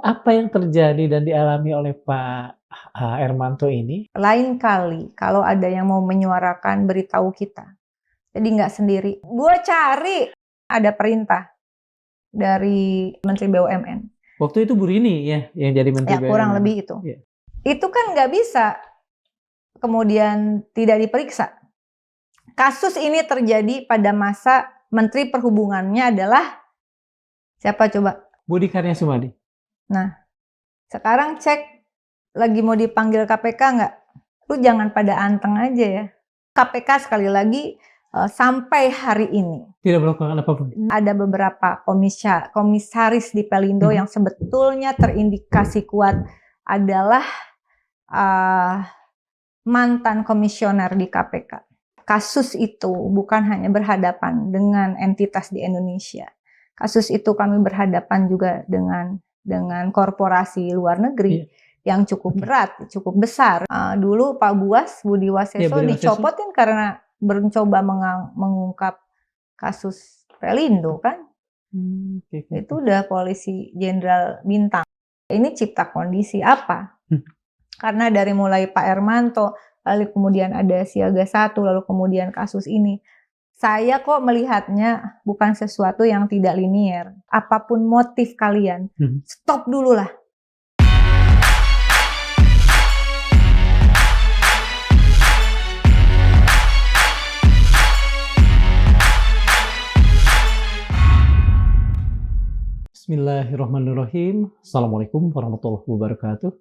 Apa yang terjadi dan dialami oleh Pak Hermanto ini? Lain kali kalau ada yang mau menyuarakan, beritahu kita. Jadi nggak sendiri. Gua cari, ada perintah dari Menteri BUMN. Waktu itu Bu Rini ya yang jadi Menteri Ya kurang BUMN. lebih itu. Ya. Itu kan nggak bisa kemudian tidak diperiksa. Kasus ini terjadi pada masa Menteri Perhubungannya adalah siapa coba? Budi Karya Sumadi. Nah, sekarang cek lagi mau dipanggil KPK nggak? Lu jangan pada anteng aja ya. KPK sekali lagi sampai hari ini Tidak melakukan apapun. ada beberapa komisaris di Pelindo yang sebetulnya terindikasi kuat adalah mantan komisioner di KPK. Kasus itu bukan hanya berhadapan dengan entitas di Indonesia. Kasus itu kami berhadapan juga dengan korporasi luar negeri yang cukup berat, cukup besar. Dulu Pak Budi Waseso dicopot kan karena mencoba mengungkap kasus Pelindo kan. Itu udah polisi jenderal bintang. Ini cipta kondisi apa? Karena dari mulai Pak Hermanto, lalu kemudian ada Siaga 1, lalu kemudian kasus ini. Saya kok melihatnya bukan sesuatu yang tidak linier. Apapun motif kalian, stop dulu lah. Bismillahirrahmanirrahim. Assalamualaikum warahmatullahi wabarakatuh.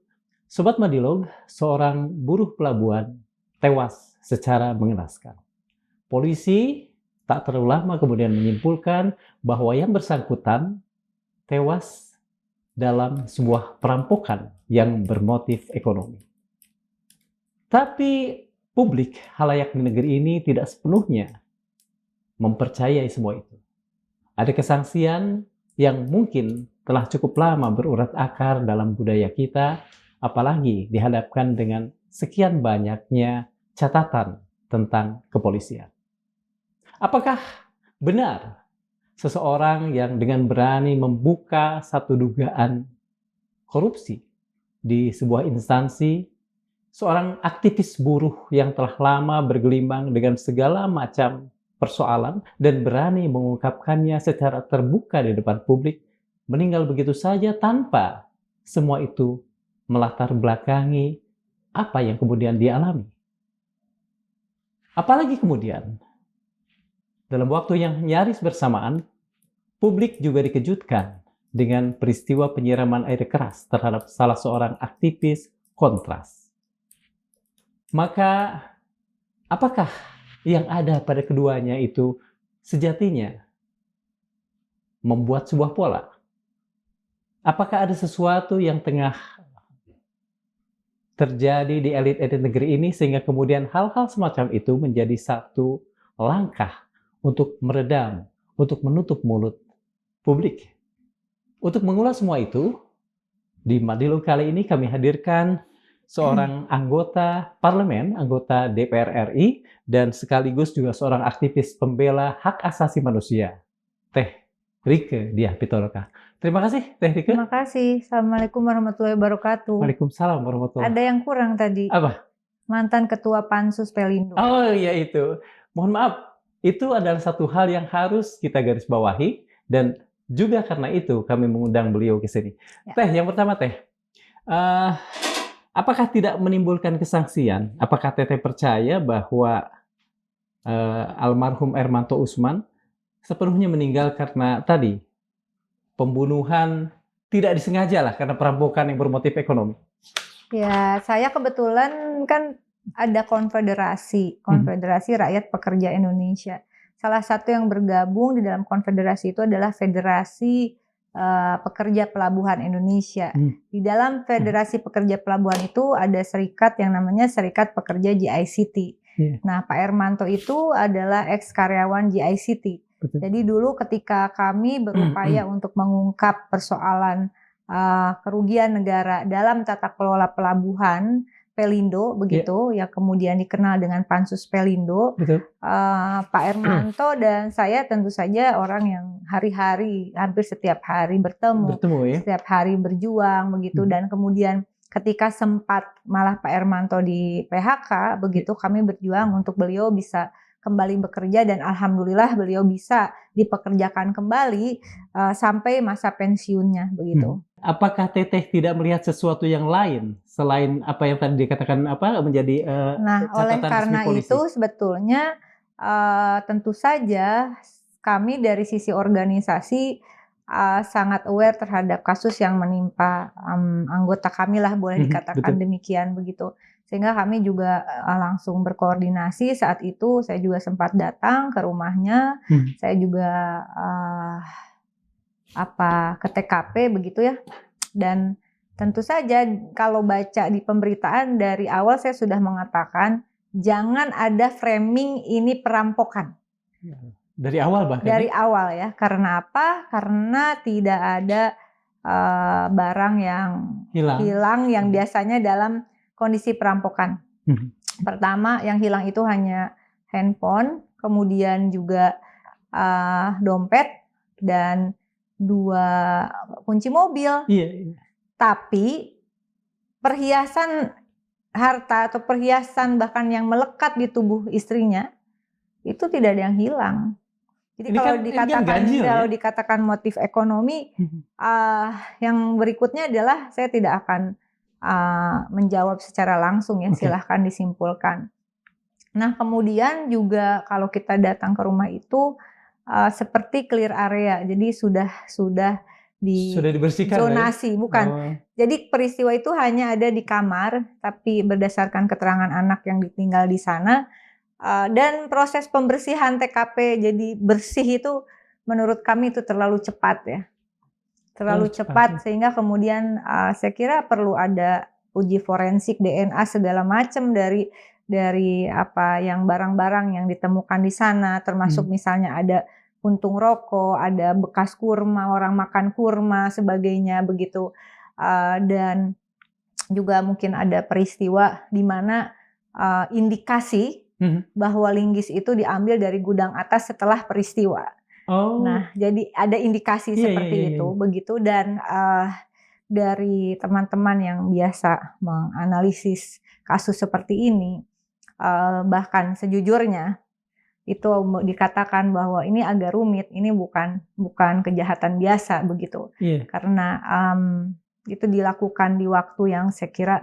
Sobat Madilog, seorang buruh pelabuhan tewas secara mengenaskan. Polisi tak terlalu lama kemudian menyimpulkan bahwa yang bersangkutan tewas dalam sebuah perampokan yang bermotif ekonomi. Tapi publik halayak di negeri ini tidak sepenuhnya mempercayai semua itu. Ada kesangsian yang mungkin telah cukup lama berurat akar dalam budaya kita, apalagi dihadapkan dengan sekian banyaknya catatan tentang kepolisian. Apakah benar seseorang yang dengan berani membuka satu dugaan korupsi di sebuah instansi, seorang aktivis buruh yang telah lama bergelimang dengan segala macam persoalan dan berani mengungkapkannya secara terbuka di depan publik, meninggal begitu saja tanpa semua itu melatar belakangi apa yang kemudian dia alami. Apalagi kemudian, dalam waktu yang nyaris bersamaan, publik juga dikejutkan dengan peristiwa penyiraman air keras terhadap salah seorang aktivis kontras. Maka, apakah yang ada pada keduanya itu sejatinya membuat sebuah pola? Apakah ada sesuatu yang tengah terjadi di elit-elit negeri ini sehingga kemudian hal-hal semacam itu menjadi satu langkah untuk meredam, untuk menutup mulut publik? Untuk mengulas semua itu, di Madilog kali ini kami hadirkan seorang anggota parlemen, anggota DPR RI, dan sekaligus juga seorang aktivis pembela hak asasi manusia, Teh Rieke Diah Pitoloka. Terima kasih, Teh Rieke. Terima kasih. Assalamualaikum warahmatullahi wabarakatuh. Waalaikumsalam warahmatullahi wabarakatuh. Ada yang kurang tadi. Apa? Mantan Ketua Pansus Pelindo. Oh iya itu. Mohon maaf, itu adalah satu hal yang harus kita garis bawahi, dan juga karena itu kami mengundang beliau ke sini. Ya. Teh, yang pertama Teh, apakah tidak menimbulkan kesangsian? Apakah Teteh percaya bahwa almarhum Hermanto Usman sepenuhnya meninggal karena tadi pembunuhan tidak disengaja lah, karena perampokan yang bermotif ekonomi? Ya, saya kebetulan kan ada konfederasi Rakyat Pekerja Indonesia. Salah satu yang bergabung di dalam konfederasi itu adalah Federasi Pekerja Pelabuhan Indonesia. Di dalam Federasi Pekerja Pelabuhan itu ada serikat yang namanya Serikat Pekerja GICT. Nah, Pak Hermanto itu adalah ex-karyawan GICT. Jadi dulu ketika kami berupaya untuk mengungkap persoalan kerugian negara dalam tata kelola pelabuhan, Pelindo begitu, ya kemudian dikenal dengan Pansus Pelindo. Betul. Pak Ermanto dan saya tentu saja orang yang hari-hari, hampir setiap hari bertemu ya. setiap hari berjuang begitu. Dan kemudian ketika sempat malah Pak Ermanto di PHK begitu, kami berjuang untuk beliau bisa kembali bekerja, dan alhamdulillah beliau bisa dipekerjakan kembali sampai masa pensiunnya begitu. Apakah Teteh tidak melihat sesuatu yang lain selain apa yang tadi dikatakan menjadi oleh catatan karena resmi polisi? itu sebetulnya tentu saja kami dari sisi organisasi sangat aware terhadap kasus yang menimpa anggota kami lah, boleh dikatakan demikian begitu. Sehingga kami juga langsung berkoordinasi. Saat itu saya juga sempat datang ke rumahnya, saya juga ke TKP begitu ya. Dan tentu saja kalau baca di pemberitaan dari awal saya sudah mengatakan jangan ada framing ini perampokan. Dari awal bahkan? Dari awal ya. Karena apa? Karena tidak ada barang yang hilang yang biasanya dalam kondisi perampokan. Pertama yang hilang itu hanya handphone, kemudian juga dompet dan 2 kunci mobil. Iya. Tapi perhiasan harta atau perhiasan bahkan yang melekat di tubuh istrinya itu tidak ada yang hilang. Jadi kalau dikatakan motif ekonomi, yang berikutnya adalah saya tidak akan menjawab secara langsung ya, silahkan disimpulkan. Nah kemudian juga kalau kita datang ke rumah itu seperti clear area, jadi sudah dibersihkan zonasi, bukan. Jadi peristiwa itu hanya ada di kamar, tapi berdasarkan keterangan anak yang ditinggal di sana, dan proses pembersihan TKP jadi bersih itu menurut kami itu terlalu cepat ya. Terlalu cepat sehingga kemudian saya kira perlu ada uji forensik DNA segala macam dari apa yang barang-barang yang ditemukan di sana, termasuk misalnya ada puntung rokok, ada bekas kurma, orang makan kurma, sebagainya begitu. Dan juga mungkin ada peristiwa di mana indikasi bahwa linggis itu diambil dari gudang atas setelah peristiwa. Nah, jadi ada indikasi seperti itu, begitu. Dan dari teman-teman yang biasa menganalisis kasus seperti ini, bahkan sejujurnya itu dikatakan bahwa ini agak rumit, ini bukan kejahatan biasa begitu, karena itu dilakukan di waktu yang saya kira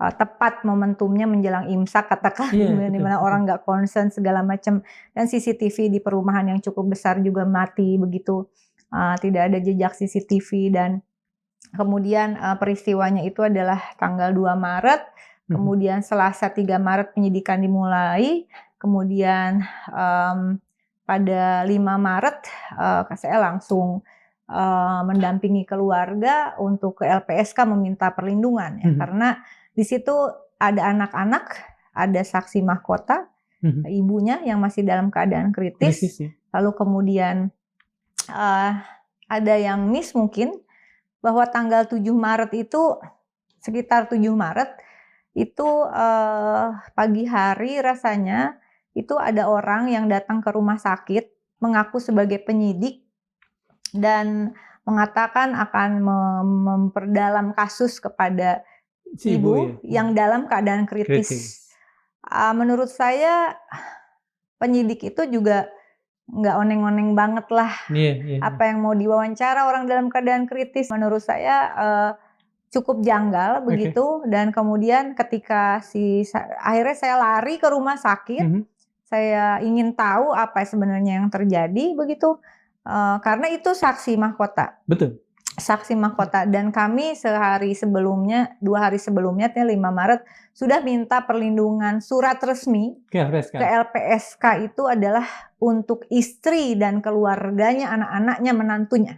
tepat momentumnya menjelang imsak katakan, di mana orang nggak concern segala macam, dan CCTV di perumahan yang cukup besar juga mati begitu, tidak ada jejak CCTV. Dan kemudian peristiwanya itu adalah tanggal 2 Maret. Kemudian Selasa 3 Maret penyidikan dimulai. Kemudian pada 5 Maret saya langsung mendampingi keluarga untuk ke LPSK meminta perlindungan ya, karena di situ ada anak-anak, ada saksi mahkota, ibunya yang masih dalam keadaan kritis. Lalu kemudian ada yang miss mungkin bahwa tanggal 7 Maret itu sekitar 7 Maret itu pagi hari rasanya itu ada orang yang datang ke rumah sakit mengaku sebagai penyidik dan mengatakan akan memperdalam kasus kepada ibu yang dalam keadaan kritis. Menurut saya penyidik itu juga nggak oneng-oneng banget lah. Apa yang mau diwawancara orang dalam keadaan kritis, menurut saya cukup janggal begitu. Dan kemudian ketika akhirnya saya lari ke rumah sakit, saya ingin tahu apa sebenarnya yang terjadi begitu, karena itu saksi mahkota. Betul. Saksi mahkota, dan kami 2 hari sebelumnya, 5 Maret sudah minta perlindungan surat resmi ke LPSK itu adalah untuk istri dan keluarganya, anak-anaknya, menantunya,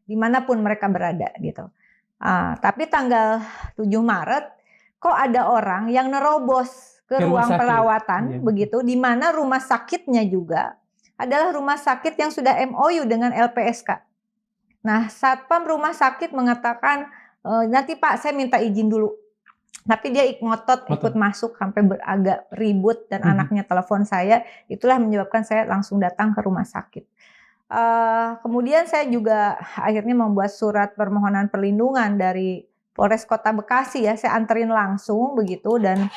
dimanapun mereka berada gitu. Tapi tanggal 7 Maret kok ada orang yang nerobos ke ruang perawatan begitu, di mana rumah sakitnya juga adalah rumah sakit yang sudah MOU dengan LPSK. Nah, satpam rumah sakit mengatakan, nanti Pak saya minta izin dulu. Tapi dia ngotot ikut masuk sampai agak ribut dan anaknya telepon saya, itulah menyebabkan saya langsung datang ke rumah sakit. Kemudian saya juga akhirnya membuat surat permohonan perlindungan dari Polres Kota Bekasi ya, saya anterin langsung begitu. Dan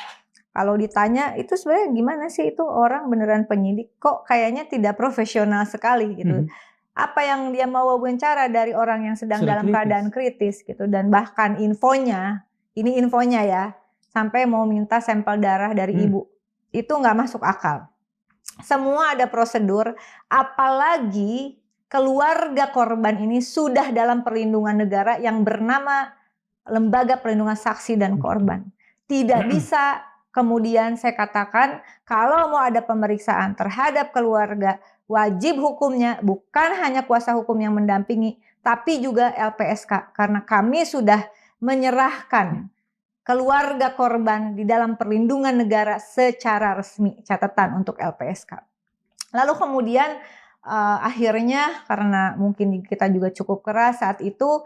kalau ditanya itu sebenarnya gimana sih itu orang beneran penyidik, kok kayaknya tidak profesional sekali gitu. Apa yang dia mau wawancara dari orang yang sedang dalam keadaan kritis gitu, dan bahkan infonya, ini infonya ya, sampai mau minta sampel darah dari ibu, itu nggak masuk akal. Semua ada prosedur, apalagi keluarga korban ini sudah dalam perlindungan negara yang bernama Lembaga Perlindungan Saksi dan Korban. Tidak bisa kemudian saya katakan kalau mau ada pemeriksaan terhadap keluarga, wajib hukumnya bukan hanya kuasa hukum yang mendampingi, tapi juga LPSK. Karena kami sudah menyerahkan keluarga korban di dalam perlindungan negara secara resmi, catatan untuk LPSK. Lalu kemudian akhirnya karena mungkin kita juga cukup keras saat itu,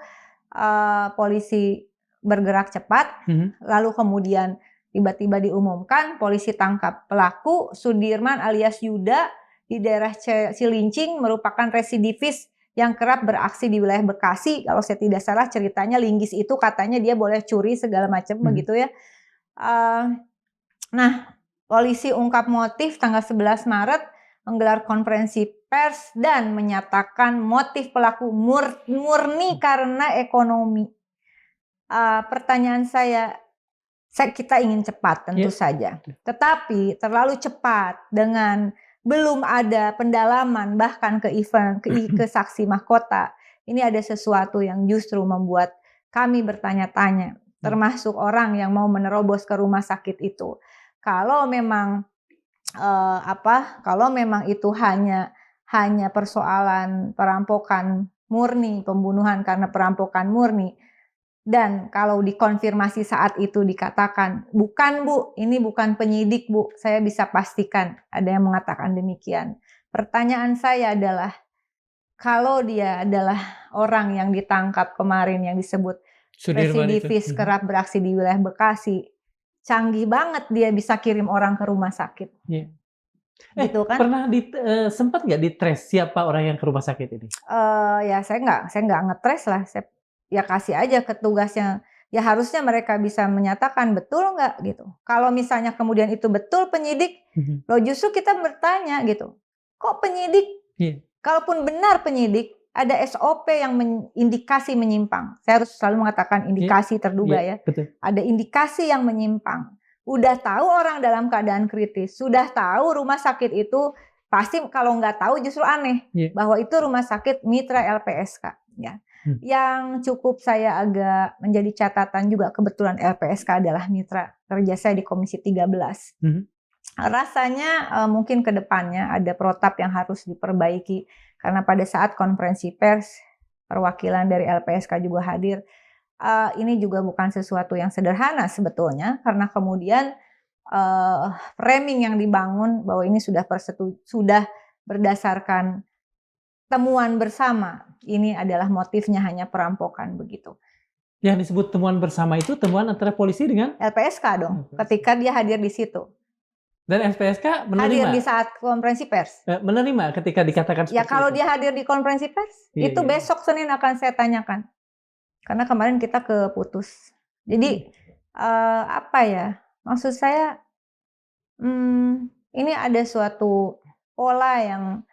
polisi bergerak cepat, lalu kemudian tiba-tiba diumumkan polisi tangkap pelaku Sudirman alias Yuda di daerah Cilincing, merupakan residivis yang kerap beraksi di wilayah Bekasi. Kalau saya tidak salah ceritanya linggis itu katanya dia boleh curi segala macam begitu ya. Nah, polisi ungkap motif tanggal 11 Maret menggelar konferensi pers dan menyatakan motif pelaku murni karena ekonomi. Pertanyaan saya kita ingin cepat tentu saja, tetapi terlalu cepat dengan belum ada pendalaman bahkan ke saksi mahkota. Ini ada sesuatu yang justru membuat kami bertanya-tanya, termasuk orang yang mau menerobos ke rumah sakit itu. Kalau memang kalau memang itu hanya persoalan perampokan murni, pembunuhan karena perampokan murni, dan kalau dikonfirmasi saat itu dikatakan, bukan Bu, ini bukan penyidik Bu, saya bisa pastikan ada yang mengatakan demikian. Pertanyaan saya adalah, kalau dia adalah orang yang ditangkap kemarin yang disebut residivis kerap beraksi di wilayah Bekasi, canggih banget dia bisa kirim orang ke rumah sakit. Gitu kan? Pernah sempat nggak ditrace siapa orang yang ke rumah sakit ini? Ya saya nggak ngetrace lah. Ya kasih aja ke tugasnya, ya harusnya mereka bisa menyatakan betul nggak gitu. Kalau misalnya kemudian itu betul penyidik, loh justru kita bertanya gitu, kok penyidik? Kalaupun benar penyidik, ada SOP yang indikasi menyimpang. Saya harus selalu mengatakan indikasi terduga ya. Betul. Ada indikasi yang menyimpang. Udah tahu orang dalam keadaan kritis, sudah tahu rumah sakit itu pasti, kalau nggak tahu justru aneh bahwa itu rumah sakit mitra LPSK ya. Yang cukup saya agak menjadi catatan juga, kebetulan LPSK adalah mitra kerja saya di Komisi 13. Rasanya mungkin ke depannya ada protap yang harus diperbaiki, karena pada saat konferensi pers perwakilan dari LPSK juga hadir. Ini juga bukan sesuatu yang sederhana sebetulnya, karena kemudian framing yang dibangun bahwa ini sudah berdasarkan temuan bersama, ini adalah motifnya hanya perampokan begitu. Yang disebut temuan bersama itu temuan antara polisi dengan LPSK dong, ketika dia hadir di situ. Dan LPSK menerima? Hadir di saat konferensi pers. Menerima ketika dikatakan seperti ya kalau itu. Dia hadir di konferensi pers, itu besok Senin akan saya tanyakan. Karena kemarin kita keputus. Jadi apa ya, maksud saya ini ada suatu pola yang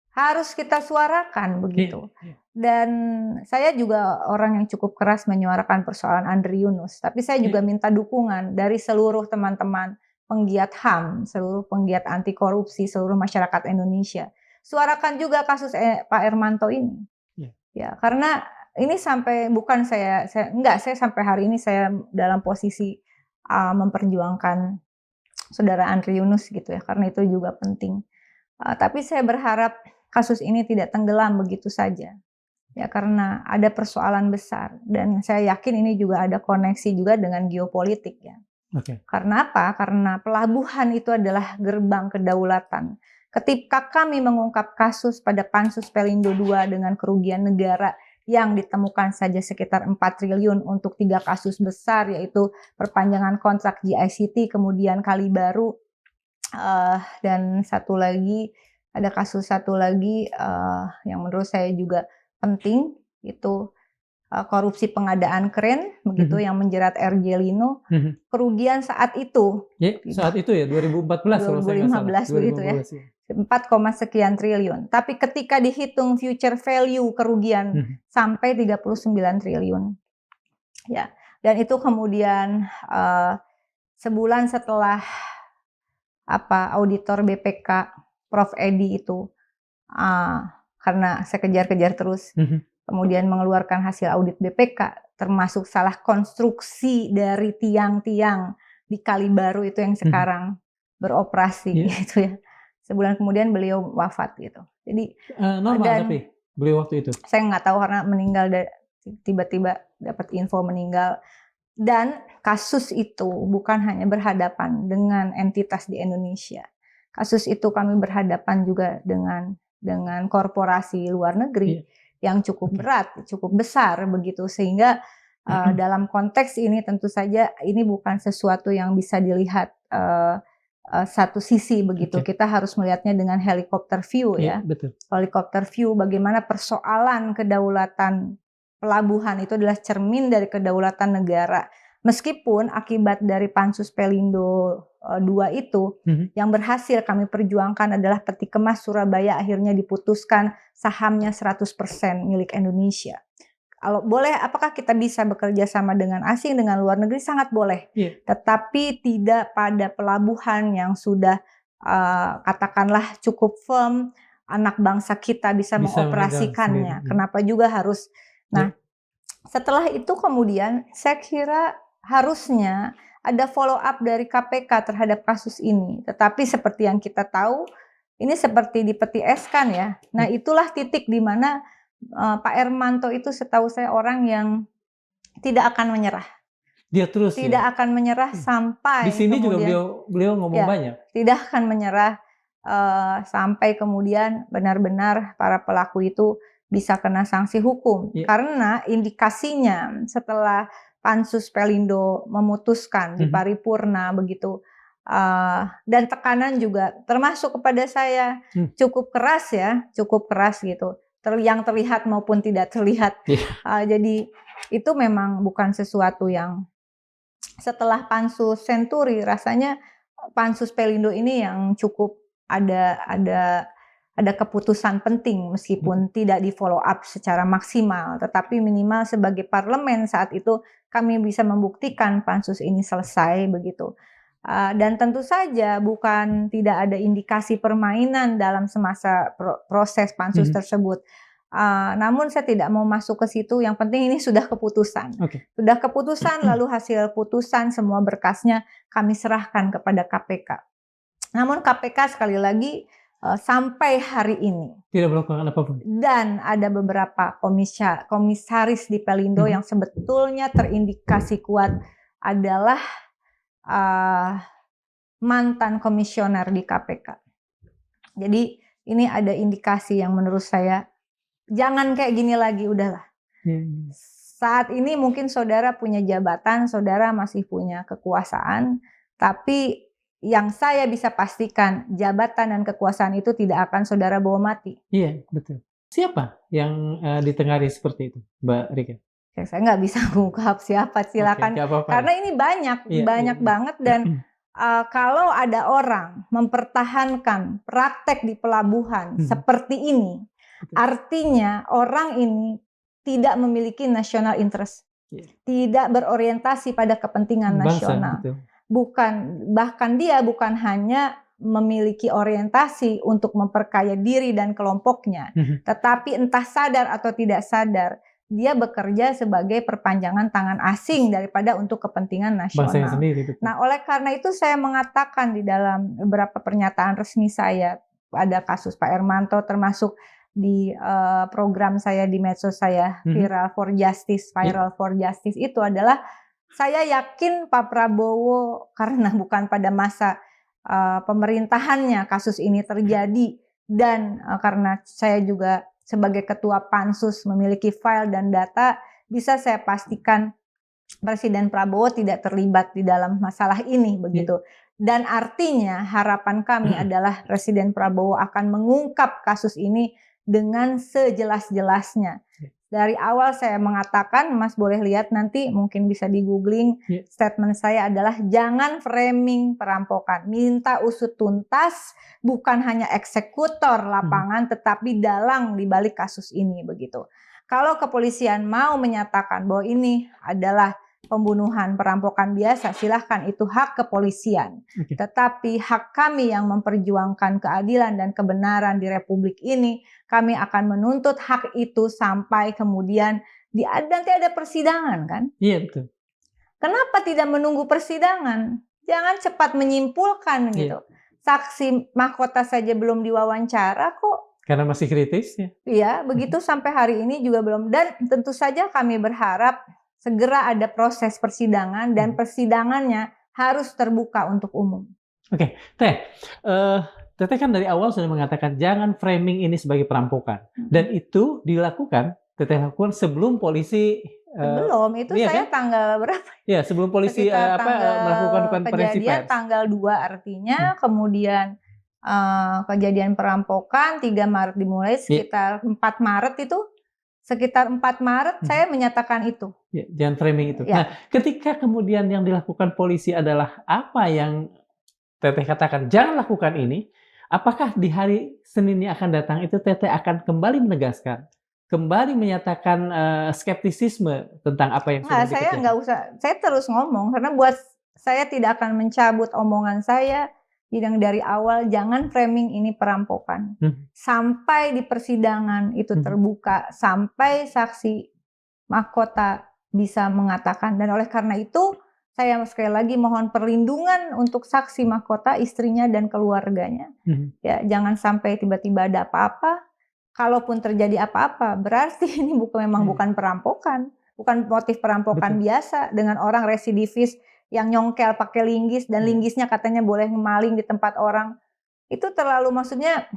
harus kita suarakan begitu. Dan saya juga orang yang cukup keras menyuarakan persoalan Andri Yunus. Tapi saya juga minta dukungan dari seluruh teman-teman penggiat HAM, seluruh penggiat anti korupsi, seluruh masyarakat Indonesia. Suarakan juga kasus Pak Ermanto ini. Ya, karena ini sampai bukan saya sampai hari ini saya dalam posisi memperjuangkan saudara Andri Yunus gitu ya, karena itu juga penting. Tapi saya berharap kasus ini tidak tenggelam begitu saja. Ya, karena ada persoalan besar, dan saya yakin ini juga ada koneksi juga dengan geopolitik ya. Karena apa? Karena pelabuhan itu adalah gerbang kedaulatan. Ketika kami mengungkap kasus pada Pansus Pelindo II dengan kerugian negara yang ditemukan saja sekitar 4 triliun untuk 3 kasus besar, yaitu perpanjangan kontrak GICT, kemudian Kali Baru, dan ada kasus satu lagi yang menurut saya juga penting, itu korupsi pengadaan kren, begitu, yang menjerat RJ Lino. Kerugian saat itu, saat itu ya 2014 kalau saya nggak salah, 2015 begitu ya, 4, sekian triliun. Tapi ketika dihitung future value kerugian sampai 39 triliun. Ya, dan itu kemudian sebulan setelah auditor BPK Prof Edi itu, karena saya kejar-kejar terus, kemudian mengeluarkan hasil audit BPK, termasuk salah konstruksi dari tiang-tiang di Kali Baru itu yang sekarang beroperasi, gitu ya. Sebulan kemudian beliau wafat gitu. Jadi normal, tapi beliau waktu itu saya nggak tahu karena meninggal, tiba-tiba dapat info meninggal. Dan kasus itu bukan hanya berhadapan dengan entitas di Indonesia. Kasus itu kami berhadapan juga dengan korporasi luar negeri yang cukup berat, cukup besar begitu, sehingga dalam konteks ini tentu saja ini bukan sesuatu yang bisa dilihat satu sisi begitu. Kita harus melihatnya dengan helikopter view ya. Betul. Helikopter view, bagaimana persoalan kedaulatan pelabuhan itu adalah cermin dari kedaulatan negara. Meskipun akibat dari Pansus Pelindo 2 itu, yang berhasil kami perjuangkan adalah Peti Kemas Surabaya akhirnya diputuskan sahamnya 100% milik Indonesia. Kalau boleh, apakah kita bisa bekerja sama dengan asing, dengan luar negeri? Sangat boleh. Tetapi tidak pada pelabuhan yang sudah katakanlah cukup firm, anak bangsa kita bisa mengoperasikannya. Kenapa juga harus? Nah, setelah itu kemudian saya kira harusnya ada follow up dari KPK terhadap kasus ini. Tetapi seperti yang kita tahu, ini seperti dipetieskan ya. Nah, itulah titik di mana Pak Ermanto itu setahu saya orang yang tidak akan menyerah. Dia terus tidak akan menyerah sampai di sini kemudian, juga beliau ngomong banyak. Tidak akan menyerah sampai kemudian benar-benar para pelaku itu bisa kena sanksi hukum. Karena indikasinya setelah Pansus Pelindo memutuskan di paripurna begitu, dan tekanan juga termasuk kepada saya cukup keras gitu, yang terlihat maupun tidak terlihat. Jadi itu memang bukan sesuatu yang setelah Pansus Senturi, rasanya Pansus Pelindo ini yang cukup ada keputusan penting meskipun tidak di follow up secara maksimal, tetapi minimal sebagai parlemen saat itu kami bisa membuktikan pansus ini selesai begitu. Dan tentu saja bukan tidak ada indikasi permainan dalam semasa proses pansus tersebut. Namun saya tidak mau masuk ke situ, yang penting ini sudah keputusan. Sudah keputusan, lalu hasil putusan semua berkasnya kami serahkan kepada KPK. Namun KPK sekali lagi sampai hari ini tidak melakukan apapun. Dan ada beberapa komisaris di Pelindo yang sebetulnya terindikasi kuat adalah mantan komisioner di KPK. Jadi ini ada indikasi yang menurut saya jangan kayak gini lagi, udahlah. Saat ini mungkin saudara punya jabatan, saudara masih punya kekuasaan, tapi yang saya bisa pastikan jabatan dan kekuasaan itu tidak akan saudara bawa mati. Iya, betul. Siapa yang ditengari seperti itu, Mbak Rika? Saya nggak bisa mengungkap siapa, silakan. Karena ini banyak banget, dan kalau ada orang mempertahankan praktek di pelabuhan seperti ini, artinya orang ini tidak memiliki national interest, tidak berorientasi pada kepentingan nasional. Bahkan dia bukan hanya memiliki orientasi untuk memperkaya diri dan kelompoknya, tetapi entah sadar atau tidak sadar, dia bekerja sebagai perpanjangan tangan asing daripada untuk kepentingan nasional. Nah, oleh karena itu saya mengatakan di dalam beberapa pernyataan resmi saya, ada kasus Pak Ermanto, termasuk di program saya di medsos saya, Viral for Justice itu adalah, saya yakin Pak Prabowo, karena bukan pada masa pemerintahannya kasus ini terjadi, dan karena saya juga sebagai ketua pansus memiliki file dan data, bisa saya pastikan Presiden Prabowo tidak terlibat di dalam masalah ini begitu. Dan artinya harapan kami adalah Presiden Prabowo akan mengungkap kasus ini dengan sejelas-jelasnya. Dari awal saya mengatakan, Mas boleh lihat nanti, mungkin bisa di googling, statement saya adalah jangan framing perampokan. Minta usut tuntas, bukan hanya eksekutor lapangan, tetapi dalang di balik kasus ini begitu. Kalau kepolisian mau menyatakan bahwa ini adalah pembunuhan perampokan biasa, silahkan, itu hak kepolisian. Tetapi hak kami yang memperjuangkan keadilan dan kebenaran di Republik ini, kami akan menuntut hak itu sampai kemudian nanti ada persidangan kan? Iya betul. Kenapa tidak menunggu persidangan? Jangan cepat menyimpulkan gitu. Saksi mahkota saja belum diwawancara kok. Karena masih kritis ya. Iya, begitu sampai hari ini juga belum. Dan tentu saja kami berharap segera ada proses persidangan dan persidangannya harus terbuka untuk umum. Oke, Teteh kan dari awal sudah mengatakan jangan framing ini sebagai perampokan. Dan itu dilakukan, Teteh lakukan sebelum polisi belum, itu iya saya kan? tanggal berapa? Ya, sebelum polisi melakukan konferensi kejadian pers. tanggal 2 artinya, kemudian kejadian perampokan 3 Maret dimulai, sekitar 4 Maret itu, sekitar 4 Maret saya menyatakan itu. Ya, jangan framing itu. Ya. Nah, ketika kemudian yang dilakukan polisi adalah apa yang Teteh katakan, jangan lakukan ini, apakah di hari Senin yang akan datang itu Teteh akan kembali menegaskan, kembali menyatakan skeptisisme tentang apa yang sudah Saya nggak usah, saya terus ngomong, karena buat saya tidak akan mencabut omongan saya yang dari awal, jangan framing ini perampokan. Sampai di persidangan itu terbuka, sampai saksi mahkota bisa mengatakan. Dan oleh karena itu, saya sekali lagi mohon perlindungan untuk saksi mahkota, istrinya dan keluarganya. Ya, jangan sampai tiba-tiba ada apa-apa. Kalaupun terjadi apa-apa, berarti ini memang bukan perampokan, bukan motif perampokan biasa dengan orang residivis yang nyongkel pakai linggis dan linggisnya katanya boleh ngemaling di tempat orang. Itu terlalu, maksudnya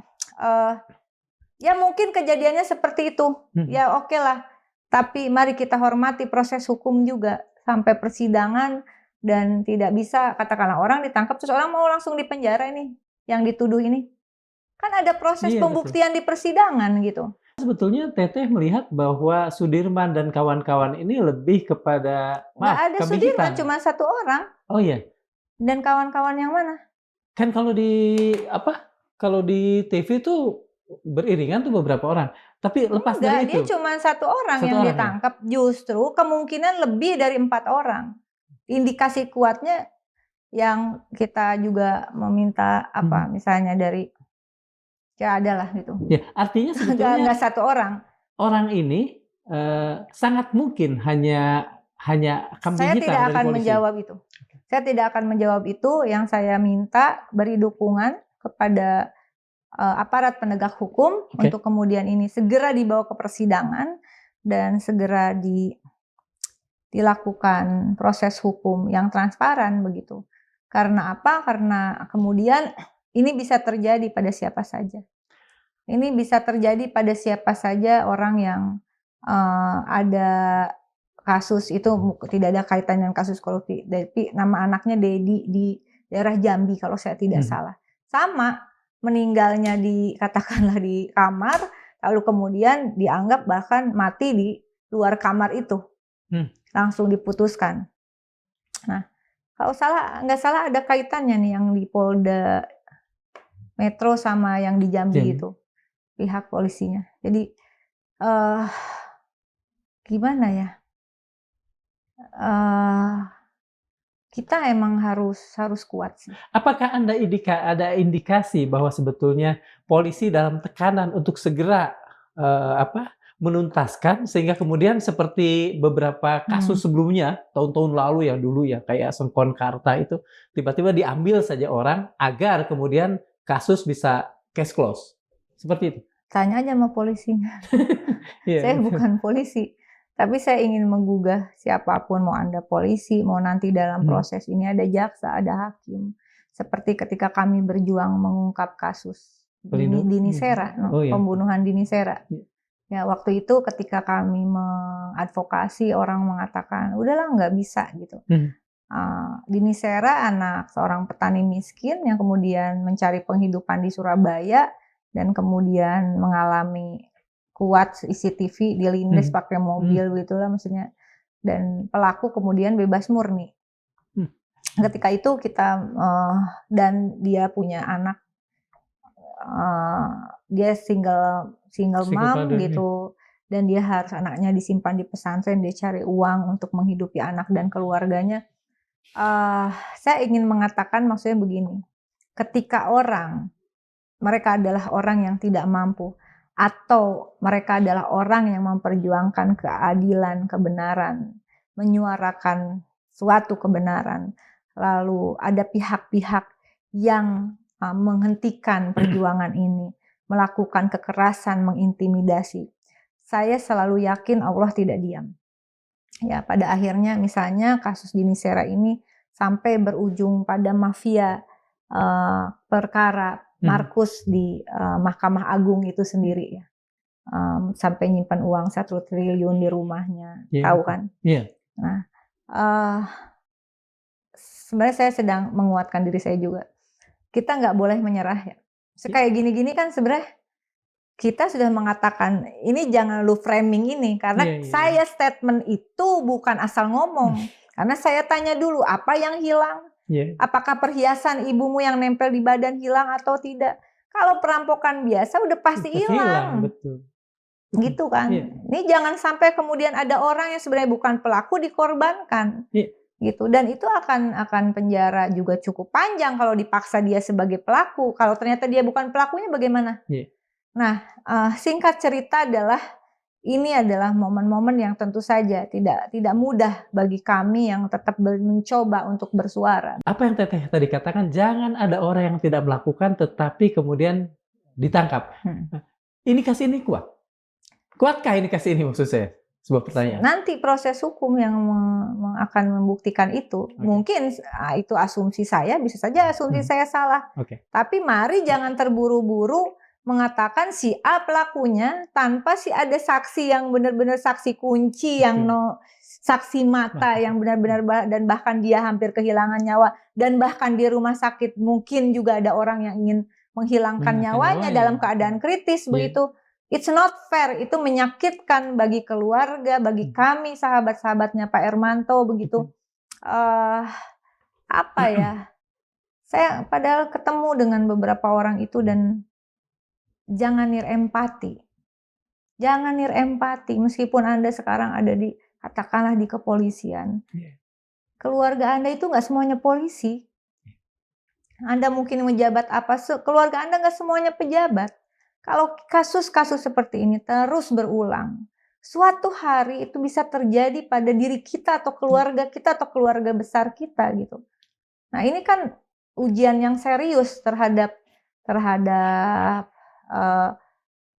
ya mungkin kejadiannya seperti itu. Ya oke lah. Tapi mari kita hormati proses hukum juga sampai persidangan, dan tidak bisa katakanlah orang ditangkap terus orang mau langsung di penjara ini yang dituduh ini. Kan ada proses pembuktian di persidangan gitu. Sebetulnya Teteh melihat bahwa Sudirman dan kawan-kawan ini lebih kepada nggak ada Sudirman, cuma satu orang. Oh iya. Dan kawan-kawan yang mana? Kan kalau di TV tuh beriringan tuh beberapa orang. Tapi lepas dari itu, dia cuma satu orang yang ditangkap. Justru kemungkinan lebih dari 4 orang. Indikasi kuatnya yang kita juga meminta misalnya dari ya adalah gitu. Ya, artinya sebetulnya nggak satu orang. Orang ini sangat mungkin hanya kambing saya hitam tidak dari akan polisi. menjawab itu. Saya tidak akan menjawab itu. Yang saya minta beri dukungan kepada aparat penegak hukum untuk kemudian ini segera dibawa ke persidangan dan segera dilakukan proses hukum yang transparan begitu. Karena apa? Karena kemudian ini bisa terjadi pada siapa saja. Ini bisa terjadi pada siapa saja orang yang ada kasus itu tidak ada kaitan dengan kasus korupsi. Tapi nama anaknya Dedi di daerah Jambi kalau saya tidak salah. Sama meninggalnya katakanlah di kamar, lalu kemudian dianggap bahkan mati di luar kamar itu. Langsung diputuskan. Nah, kalau nggak salah ada kaitannya nih yang di Polda Metro sama yang di Jambi itu, pihak polisinya. Jadi gimana ya? Kita emang harus kuat sih. Apakah Anda ada indikasi bahwa sebetulnya polisi dalam tekanan untuk segera menuntaskan, sehingga kemudian seperti beberapa kasus sebelumnya tahun-tahun lalu yang dulu ya kayak Sengkon Karta itu tiba-tiba diambil saja orang agar kemudian kasus bisa case close seperti itu? Tanya aja sama polisinya. Saya bukan polisi, tapi saya ingin menggugah siapapun, mau Anda polisi, mau nanti dalam proses ini ada jaksa, ada hakim. Seperti ketika kami berjuang mengungkap kasus Dini Sera, pembunuhan Dini Sera. Ya waktu itu ketika kami mengadvokasi, orang mengatakan, "Udahlah nggak bisa," gitu. Mhm. Dini Sera anak seorang petani miskin yang kemudian mencari penghidupan di Surabaya dan kemudian mengalami kuat CCTV dilindas Mhm. pakai mobil begitulah maksudnya, dan pelaku kemudian bebas murni. Mmm. Ketika itu kita, dan dia punya anak, dia single single Single mom father, ya. gitu, dan dia harus anaknya disimpan di pesantren, dia cari uang untuk menghidupi anak dan keluarganya. Saya ingin mengatakan maksudnya begini, ketika mereka adalah orang yang tidak mampu, atau mereka adalah orang yang memperjuangkan keadilan, kebenaran, menyuarakan suatu kebenaran, lalu ada pihak-pihak yang menghentikan perjuangan ini, melakukan kekerasan, mengintimidasi. Saya selalu yakin Allah tidak diam. Ya, pada akhirnya misalnya kasus Dini Sera ini sampai berujung pada mafia perkara Markus di Mahkamah Agung itu sendiri ya. Sampai nyimpan uang 1 triliun di rumahnya, Iya, tahu betul. kan? Iya. Nah, uh, sebenarnya saya sedang menguatkan diri saya juga. Kita nggak boleh menyerah ya. Kayak gini-gini kan sebenarnya kita sudah mengatakan, ini jangan lu framing ini, karena Iya, iya, iya. saya statement itu bukan asal ngomong. Karena saya tanya dulu, apa yang hilang? Iya. Apakah perhiasan ibumu yang nempel di badan hilang atau tidak? Kalau perampokan biasa udah pasti Pasti hilang, hilang. betul. Gitu kan. Iya. Ini jangan sampai kemudian ada orang yang sebenarnya bukan pelaku dikorbankan. Iya. Gitu, dan itu akan penjara juga cukup panjang kalau dipaksa dia sebagai pelaku. Kalau ternyata dia bukan pelakunya bagaimana? Iya. Nah, singkat cerita adalah ini adalah momen-momen yang tentu saja tidak mudah bagi kami yang tetap mencoba untuk bersuara. Apa yang Teteh tadi katakan, jangan ada orang yang tidak melakukan tetapi kemudian ditangkap. Indikasi ini kuat? Kuatkah indikasi ini maksud saya? Sebuah pertanyaan. Nanti proses hukum yang akan membuktikan itu. Oke. Mungkin itu asumsi saya, bisa saja asumsi saya salah. Oke. Tapi mari jangan terburu-buru mengatakan si A pelakunya tanpa ada saksi yang benar-benar saksi kunci, yang saksi mata yang benar-benar, dan bahkan dia hampir kehilangan nyawa, dan bahkan di rumah sakit mungkin juga ada orang yang ingin menghilangkan nyawanya dalam keadaan kritis begitu. It's not fair, itu menyakitkan bagi keluarga, bagi kami sahabat-sahabatnya Pak Ermanto begitu. Apa ya? Saya padahal ketemu dengan beberapa orang itu dan jangan nirempati. Jangan nirempati meskipun Anda sekarang ada di katakanlah di kepolisian. Keluarga Anda itu nggak semuanya polisi. Anda mungkin menjabat apa, keluarga Anda nggak semuanya pejabat. Kalau kasus-kasus seperti ini terus berulang, suatu hari itu bisa terjadi pada diri kita atau keluarga besar kita gitu. Nah ini kan ujian yang serius terhadap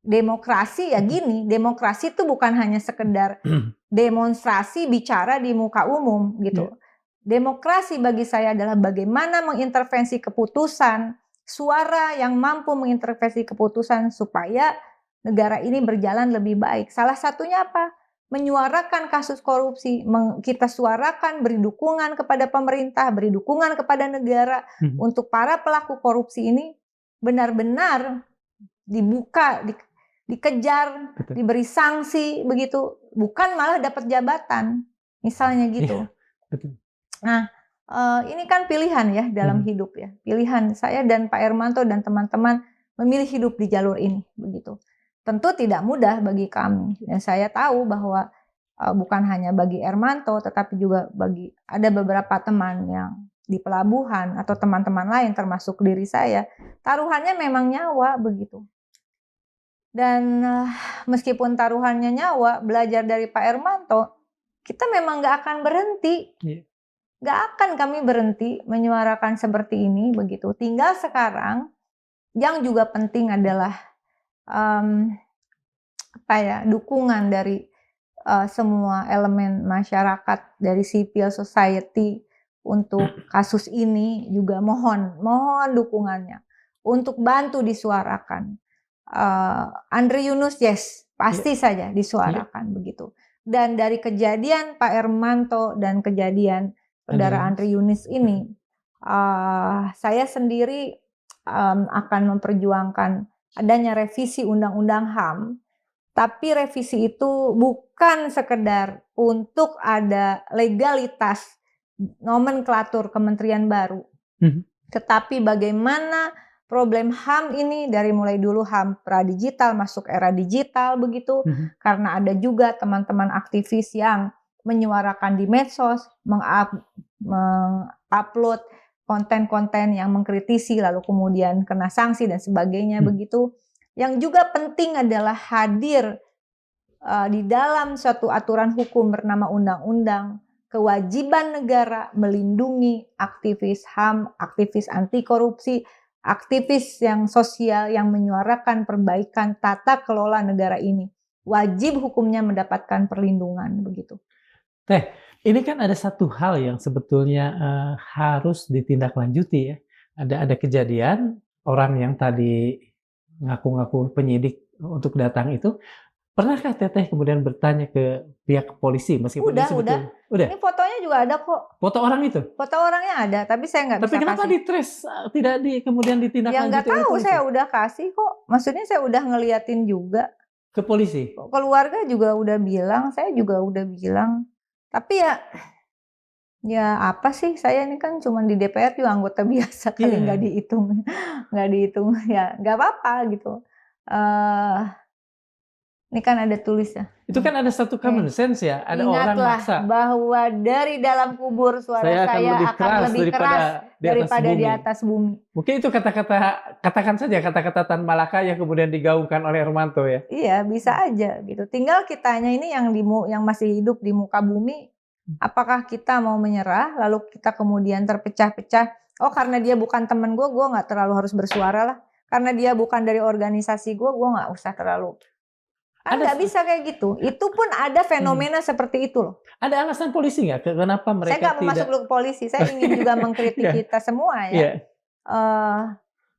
demokrasi ya gini. Demokrasi itu bukan hanya sekedar demonstrasi bicara di muka umum gitu. Demokrasi bagi saya adalah bagaimana mengintervensi keputusan, suara yang mampu mengintervensi keputusan supaya negara ini berjalan lebih baik. Salah satunya apa? Menyuarakan kasus korupsi, kita suarakan, beri dukungan kepada pemerintah, beri dukungan kepada negara untuk para pelaku korupsi ini benar-benar dibuka, dikejar, diberi sanksi begitu, bukan malah dapat jabatan, misalnya gitu. Nah, ini kan pilihan ya dalam hidup ya. Pilihan saya dan Pak Ermanto dan teman-teman memilih hidup di jalur ini begitu. Tentu tidak mudah bagi kami dan saya tahu bahwa bukan hanya bagi Ermanto tetapi juga ada beberapa teman yang di pelabuhan atau teman-teman lain termasuk diri saya, taruhannya memang nyawa begitu. Dan meskipun taruhannya nyawa, belajar dari Pak Ermanto, kita memang nggak akan berhenti. Gak akan kami berhenti menyuarakan seperti ini begitu. Tinggal sekarang yang juga penting adalah dukungan dari semua elemen masyarakat, dari civil society untuk kasus ini juga mohon dukungannya untuk bantu disuarakan. Andre Yunus, yes, pasti saja disuarakan begitu. Dan dari kejadian Pak Hermanto dan kejadian saudara Andre Yunis ini, saya sendiri akan memperjuangkan adanya revisi Undang-Undang HAM, tapi revisi itu bukan sekedar untuk ada legalitas nomenklatur kementerian baru, tetapi bagaimana problem HAM ini dari mulai dulu HAM pra-digital masuk era digital begitu, karena ada juga teman-teman aktivis yang menyuarakan di medsos, mengupload konten-konten yang mengkritisi lalu kemudian kena sanksi dan sebagainya begitu. Yang juga penting adalah hadir di dalam suatu aturan hukum bernama undang-undang kewajiban negara melindungi aktivis HAM, aktivis anti korupsi, aktivis yang sosial yang menyuarakan perbaikan tata kelola negara ini. Wajib hukumnya mendapatkan perlindungan begitu. Teh, ini kan ada satu hal yang sebetulnya harus ditindaklanjuti ya. Ada kejadian orang yang tadi ngaku-ngaku penyidik untuk datang itu, pernahkah Teteh kemudian bertanya ke pihak polisi meskipun Udah. Udah. Ini fotonya juga ada kok. Foto orang itu? Foto orangnya ada, tapi saya nggak bisa kasih. Tapi kenapa di-trace tidak kemudian ditindaklanjuti? Ya nggak tahu, saya udah kasih kok. Maksudnya saya udah ngeliatin juga. Ke polisi? Keluarga juga udah bilang, saya juga udah bilang. Tapi ya apa sih, saya ini kan cuma di DPR juga anggota biasa, kali nggak dihitung ya nggak apa-apa gitu. Ini kan ada tulis ya. Itu kan ada satu common sense ya, ada orang maksa. Bahwa dari dalam kubur suara saya akan lebih keras daripada di atas bumi. Mungkin itu katakan saja kata-kata Tan Malaka yang kemudian digaungkan oleh Hermanto ya. Iya, bisa aja gitu. Tinggal kitanya ini yang masih hidup di muka bumi, apakah kita mau menyerah lalu kita kemudian terpecah-pecah. Oh, karena dia bukan temen gue nggak terlalu harus bersuara lah. Karena dia bukan dari organisasi gue nggak usah terlalu. Nggak bisa kayak gitu. Itu pun ada fenomena seperti itu loh. Ada alasan polisi nggak? Kenapa mereka saya nggak mau masuk ke polisi. Saya ingin juga mengkritik kita semua ya.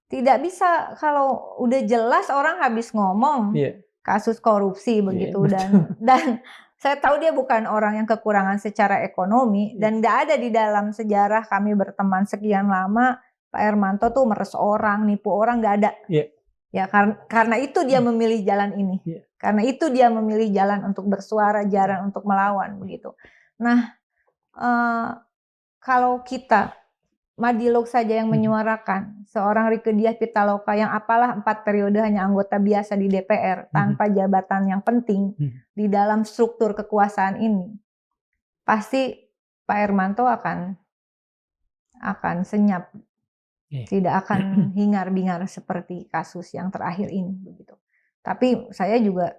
Tidak bisa kalau udah jelas orang habis ngomong kasus korupsi begitu dan saya tahu dia bukan orang yang kekurangan secara ekonomi dan nggak ada di dalam sejarah kami berteman sekian lama Pak Hermanto tuh meres orang, nipu orang, nggak ada. Ya karena itu dia memilih jalan ini. Karena itu dia memilih jalan untuk bersuara, jalan untuk melawan begitu. Nah, kalau kita Madilog saja yang menyuarakan seorang Rieke Diah Pitaloka yang apalah 4 periode hanya anggota biasa di DPR tanpa jabatan yang penting di dalam struktur kekuasaan ini, pasti Pak Hermanto akan senyap. Tidak akan hingar-bingar seperti kasus yang terakhir ini begitu. Tapi saya juga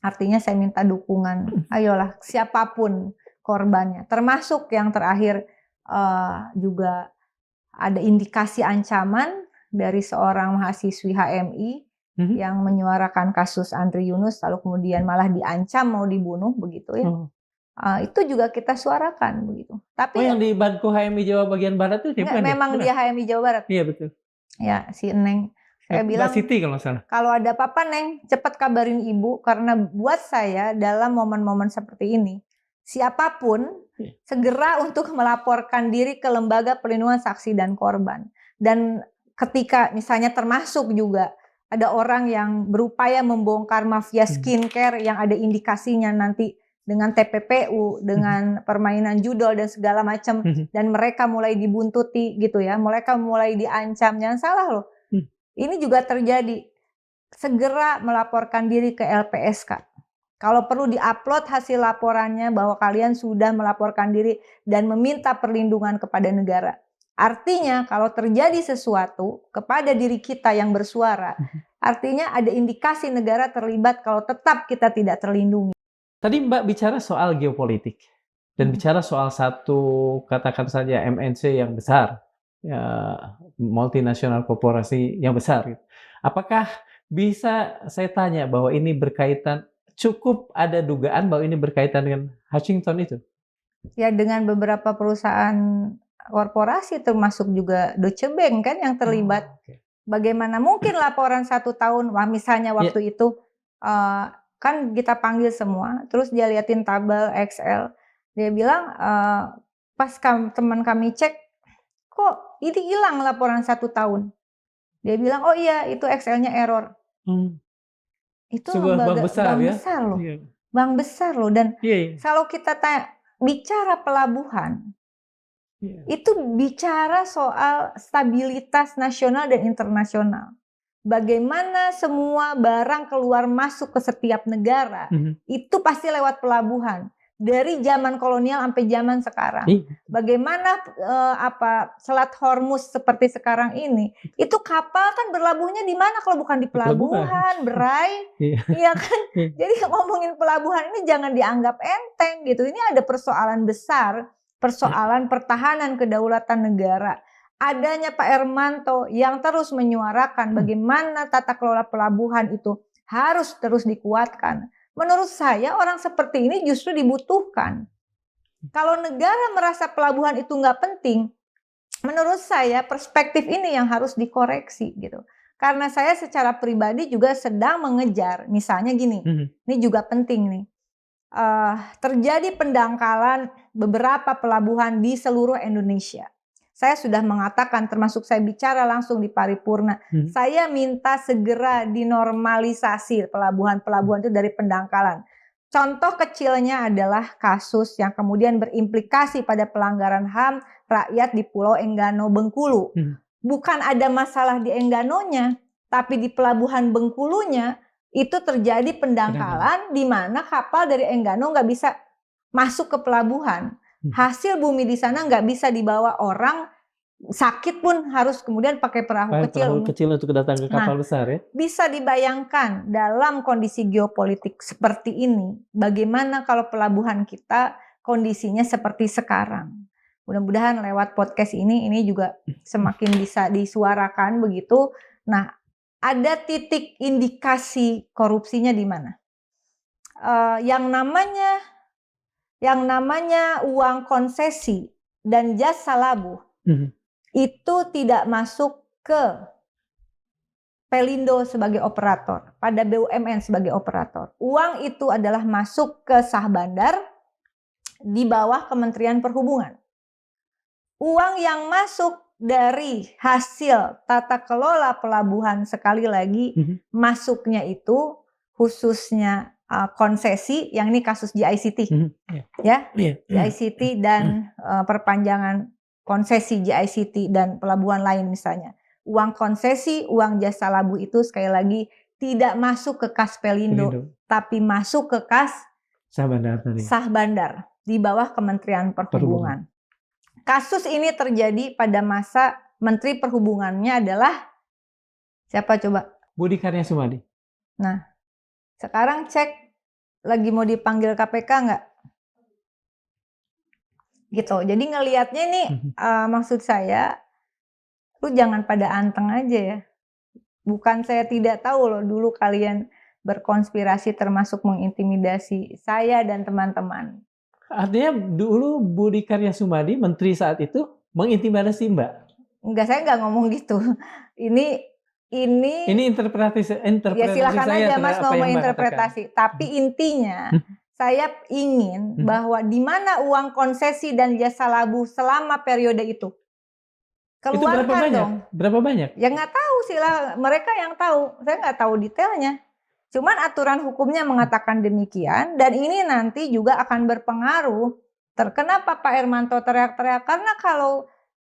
artinya saya minta dukungan, ayolah siapapun korbannya, termasuk yang terakhir juga ada indikasi ancaman dari seorang mahasiswi HMI yang menyuarakan kasus Andre Yunus lalu kemudian malah diancam mau dibunuh begitu ya. Itu juga kita suarakan begitu. Tapi yang di Banko HMI Jawa bagian barat itu memang dia HMI Jawa Barat. Iya betul. Ya si Neng. Saya bilang Siti kalau salah. Kalau ada apa-apa Neng, cepat kabarin ibu karena buat saya dalam momen-momen seperti ini siapapun segera untuk melaporkan diri ke Lembaga Perlindungan Saksi dan Korban. Dan ketika misalnya termasuk juga ada orang yang berupaya membongkar mafia skincare yang ada indikasinya nanti dengan TPPU, dengan permainan judol dan segala macam, dan mereka mulai dibuntuti gitu ya, mereka mulai diancam, jangan salah loh. Ini juga terjadi. Segera melaporkan diri ke LPSK. Kalau perlu diupload hasil laporannya bahwa kalian sudah melaporkan diri dan meminta perlindungan kepada negara. Artinya kalau terjadi sesuatu kepada diri kita yang bersuara, artinya ada indikasi negara terlibat kalau tetap kita tidak terlindungi. Tadi Mbak bicara soal geopolitik dan bicara soal satu katakan saja MNC yang besar, ya, multinasional korporasi yang besar. Gitu. Apakah bisa saya tanya bahwa ini berkaitan, cukup ada dugaan bahwa ini berkaitan dengan Hutchinson itu? Ya dengan beberapa perusahaan korporasi termasuk juga Deutsche Bank kan yang terlibat. Bagaimana mungkin laporan 1 tahun, misalnya waktu itu kan kita panggil semua, terus dia liatin tabel Excel, dia bilang, pas teman kami cek, "Kok ini hilang laporan 1 tahun?" Dia bilang, "Oh iya, itu Excel-nya error." Hmm. Itu Sebuah bank lembaga besar bank ya? besar loh, Iya. bank besar loh. Dan Iya, iya. kalau kita bicara pelabuhan, Iya. itu bicara soal stabilitas nasional dan internasional. Bagaimana semua barang keluar masuk ke setiap negara, itu pasti lewat pelabuhan. Dari zaman kolonial sampai zaman sekarang. Bagaimana Selat Hormuz seperti sekarang ini, itu kapal kan berlabuhnya di mana kalau bukan di pelabuhan, Bray? Iya kan? Jadi ngomongin pelabuhan ini jangan dianggap enteng gitu. Ini ada persoalan besar, persoalan pertahanan kedaulatan negara. Adanya Pak Hermanto yang terus menyuarakan bagaimana tata kelola pelabuhan itu harus terus dikuatkan. Menurut saya orang seperti ini justru dibutuhkan. Kalau negara merasa pelabuhan itu nggak penting, menurut saya perspektif ini yang harus dikoreksi gitu. Karena saya secara pribadi juga sedang mengejar, misalnya gini, ini juga penting nih. Terjadi pendangkalan beberapa pelabuhan di seluruh Indonesia. Saya sudah mengatakan, termasuk saya bicara langsung di paripurna, saya minta segera dinormalisasi pelabuhan-pelabuhan itu dari pendangkalan. Contoh kecilnya adalah kasus yang kemudian berimplikasi pada pelanggaran HAM rakyat di Pulau Enggano, Bengkulu. Bukan ada masalah di Engganonya, tapi di pelabuhan Bengkulunya itu terjadi pendangkalan di mana kapal dari Enggano nggak bisa masuk ke pelabuhan. Hasil bumi di sana nggak bisa dibawa orang, sakit pun harus kemudian pakai perahu kecil untuk datang ke kapal besar ya. Bisa dibayangkan dalam kondisi geopolitik seperti ini, bagaimana kalau pelabuhan kita kondisinya seperti sekarang. Mudah-mudahan lewat podcast ini juga semakin bisa disuarakan begitu. Nah, ada titik indikasi korupsinya di mana? Yang namanya uang konsesi dan jasa labuh itu tidak masuk ke Pelindo sebagai operator, pada BUMN sebagai operator. Uang itu adalah masuk ke sah bandar di bawah Kementerian Perhubungan. Uang yang masuk dari hasil tata kelola pelabuhan, sekali lagi masuknya itu khususnya konsesi, yang ini kasus GICT, GICT dan perpanjangan konsesi GICT dan pelabuhan lain misalnya. Uang konsesi, uang jasa labuh itu sekali lagi tidak masuk ke kas Pelindo, tapi masuk ke kas sah bandar di bawah Kementerian Perhubungan. Kasus ini terjadi pada masa Menteri Perhubungannya adalah siapa coba? Budi Karya Sumadi. Nah, sekarang cek lagi mau dipanggil KPK nggak? Gitu. Jadi ngelihatnya nih, maksud saya, lu jangan pada anteng aja ya. Bukan saya tidak tahu loh, dulu kalian berkonspirasi termasuk mengintimidasi saya dan teman-teman. Artinya dulu Budi Karya Sumadi, menteri saat itu, mengintimidasi Mbak? Enggak, saya nggak ngomong gitu. Ini interpretasi ya silakan saya aja Mas mau menginterpretasi. Tapi intinya saya ingin bahwa di mana uang konsesi dan jasa labuh selama periode itu. Keluarkan itu berapa banyak? dong. Berapa banyak? Ya nggak tahu sih lah, mereka yang tahu. Saya nggak tahu detailnya. Cuman aturan hukumnya mengatakan demikian, dan ini nanti juga akan berpengaruh. Kenapa Pak Hermanto teriak-teriak? Karena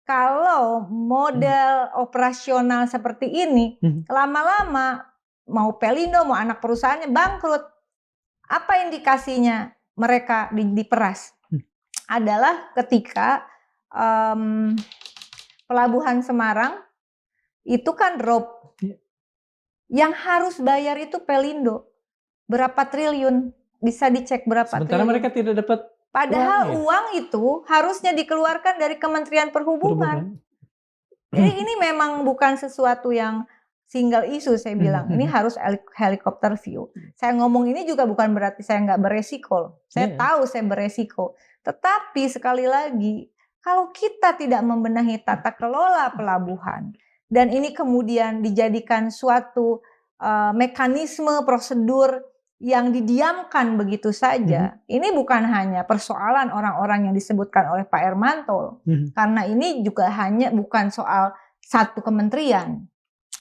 kalau model operasional seperti ini, lama-lama mau Pelindo, mau anak perusahaannya bangkrut. Apa indikasinya mereka diperas? Adalah ketika Pelabuhan Semarang itu kan drop. Yang harus bayar itu Pelindo. Berapa triliun? Bisa dicek berapa Sementara triliun. mereka tidak dapat. Padahal uang itu harusnya dikeluarkan dari Kementerian Perhubungan. Jadi ini memang bukan sesuatu yang single issue, saya bilang. Ini harus helikopter view. Saya ngomong ini juga bukan berarti saya nggak beresiko. Saya tahu saya beresiko. Tetapi sekali lagi, kalau kita tidak membenahi tata kelola pelabuhan, dan ini kemudian dijadikan suatu mekanisme prosedur yang didiamkan begitu saja. Ini bukan hanya persoalan orang-orang yang disebutkan oleh Pak Hermanto, karena ini juga bukan soal satu kementerian.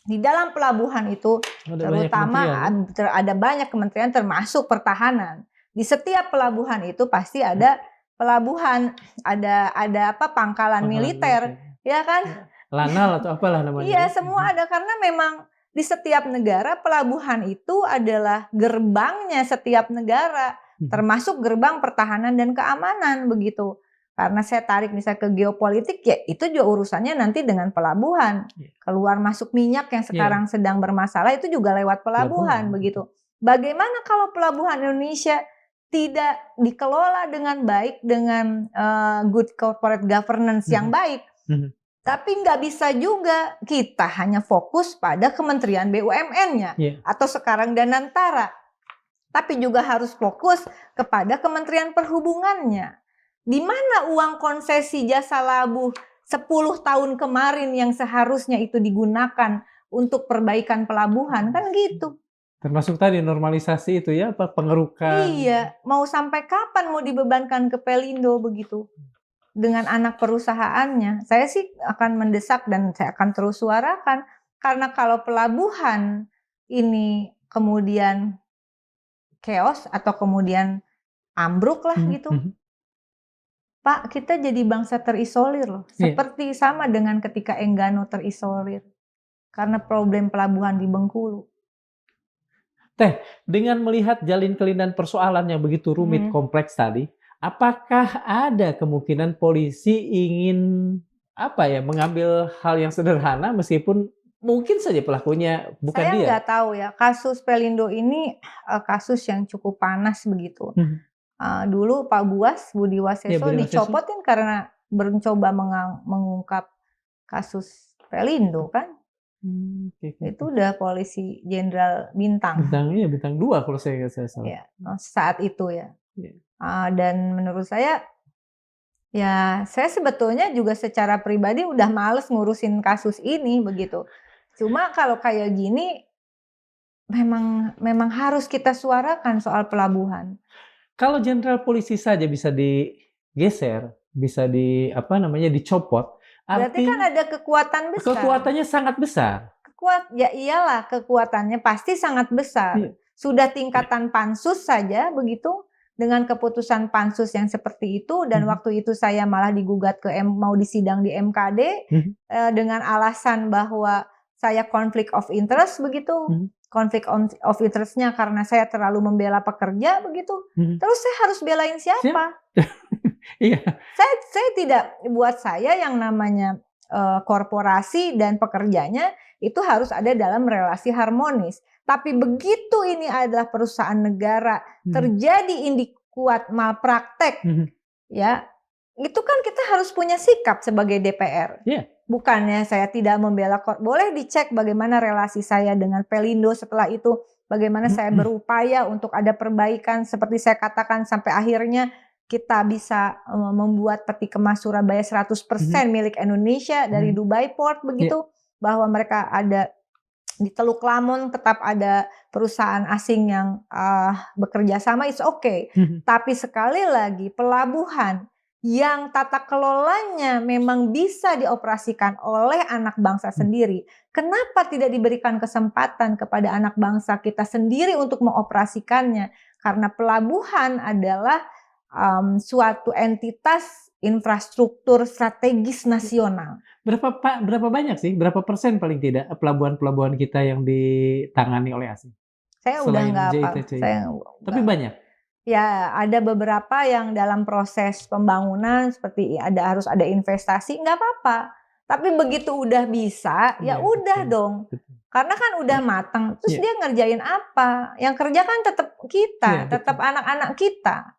Di dalam pelabuhan itu terutama ada banyak kementerian termasuk pertahanan. Di setiap pelabuhan itu pasti ada pelabuhan, ada pangkalan militer, ya kan? Lanal atau apalah namanya. Iya, semua ada karena memang di setiap negara pelabuhan itu adalah gerbangnya setiap negara, termasuk gerbang pertahanan dan keamanan begitu. Karena saya tarik misalnya ke geopolitik, ya itu juga urusannya nanti dengan pelabuhan. Keluar masuk minyak yang sekarang sedang bermasalah itu juga lewat pelabuhan begitu. Bagaimana kalau pelabuhan Indonesia tidak dikelola dengan baik, dengan good corporate governance yang baik? Tapi nggak bisa juga kita hanya fokus pada Kementerian BUMN-nya atau sekarang Danantara. Tapi juga harus fokus kepada Kementerian Perhubungannya. Di mana uang konsesi jasa labuh 10 tahun kemarin yang seharusnya itu digunakan untuk perbaikan pelabuhan, kan gitu. Termasuk tadi normalisasi itu ya, pengerukan. Iya, mau sampai kapan mau dibebankan ke Pelindo begitu? Dengan anak perusahaannya, saya sih akan mendesak dan saya akan terus suarakan. Karena kalau pelabuhan ini kemudian chaos atau kemudian ambruk lah gitu, Pak, kita jadi bangsa terisolir loh. Seperti sama dengan ketika Enggano terisolir. Karena problem pelabuhan di Bengkulu. Teh, dengan melihat jalin kelindang persoalan yang begitu rumit, kompleks tadi, apakah ada kemungkinan polisi ingin mengambil hal yang sederhana meskipun mungkin saja pelakunya bukan dia? Saya nggak tahu ya, kasus Pelindo ini kasus yang cukup panas begitu. Dulu Pak Budi Waseso dicopotin karena mencoba mengungkap kasus Pelindo kan. Itu udah polisi jenderal bintang. Bintang 2 kalau saya salah. Ya, saat itu ya. Dan menurut saya, ya saya sebetulnya juga secara pribadi udah males ngurusin kasus ini begitu. Cuma kalau kayak gini, memang harus kita suarakan soal pelabuhan. Kalau jenderal polisi saja bisa digeser, bisa dicopot, berarti kan ada kekuatan besar. Kekuatannya sangat besar. Ya iyalah, kekuatannya pasti sangat besar. Sudah tingkatan pansus saja begitu, dengan keputusan pansus yang seperti itu, dan waktu itu saya malah digugat mau disidang di MKD dengan alasan bahwa saya konflik of interest begitu. Konflik of interest-nya karena saya terlalu membela pekerja begitu. Terus saya harus belain siapa? Saya tidak, buat saya yang namanya korporasi dan pekerjanya itu harus ada dalam relasi harmonis. Tapi begitu ini adalah perusahaan negara, terjadi kuat malpraktek, ya itu kan kita harus punya sikap sebagai DPR. Bukannya saya tidak membela, boleh dicek bagaimana relasi saya dengan Pelindo setelah itu, bagaimana saya berupaya untuk ada perbaikan seperti saya katakan sampai akhirnya kita bisa membuat peti kemas Surabaya 100% milik Indonesia dari Dubai Port begitu, bahwa mereka ada di Teluk Lamon tetap ada perusahaan asing yang bekerja sama, it's okay. Tapi sekali lagi pelabuhan yang tata kelolanya memang bisa dioperasikan oleh anak bangsa sendiri. Kenapa tidak diberikan kesempatan kepada anak bangsa kita sendiri untuk mengoperasikannya? Karena pelabuhan adalah suatu entitas infrastruktur strategis nasional. Berapa banyak sih? Berapa persen paling tidak pelabuhan-pelabuhan kita yang ditangani oleh asing? Saya udah nggak apa. Tapi banyak. Ya, ada beberapa yang dalam proses pembangunan seperti harus ada investasi, nggak apa-apa. Tapi begitu udah bisa, ya udah dong. Karena kan udah matang. Terus dia ngerjain apa? Yang kerja kan tetap kita, tetap anak-anak kita.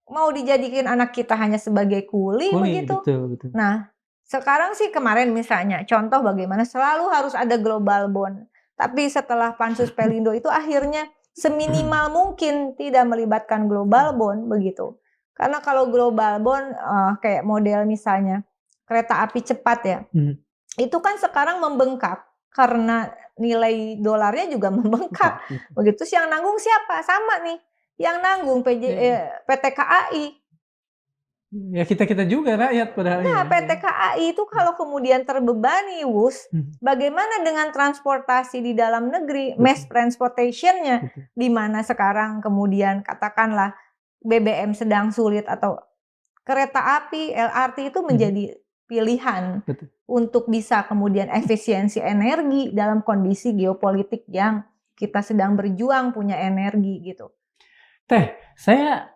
Mau dijadikan anak kita hanya sebagai kuli begitu. Betul. Nah, sekarang sih kemarin misalnya contoh bagaimana selalu harus ada global bond. Tapi setelah pansus Pelindo itu akhirnya seminimal mungkin tidak melibatkan global bond begitu. Karena kalau global bond kayak model misalnya kereta api cepat ya. Itu kan sekarang membengkak karena nilai dolarnya juga membengkak. Begitu yang nanggung siapa? Sama nih, yang nanggung PT KAI. Ya kita juga rakyat padahal. Nah, PT KAI itu kalau kemudian terbebani, bagaimana dengan transportasi di dalam negeri, mass transportation-nya, di mana sekarang kemudian katakanlah BBM sedang sulit atau kereta api, LRT itu menjadi pilihan untuk bisa kemudian efisiensi energi dalam kondisi geopolitik yang kita sedang berjuang punya energi gitu. Teh, saya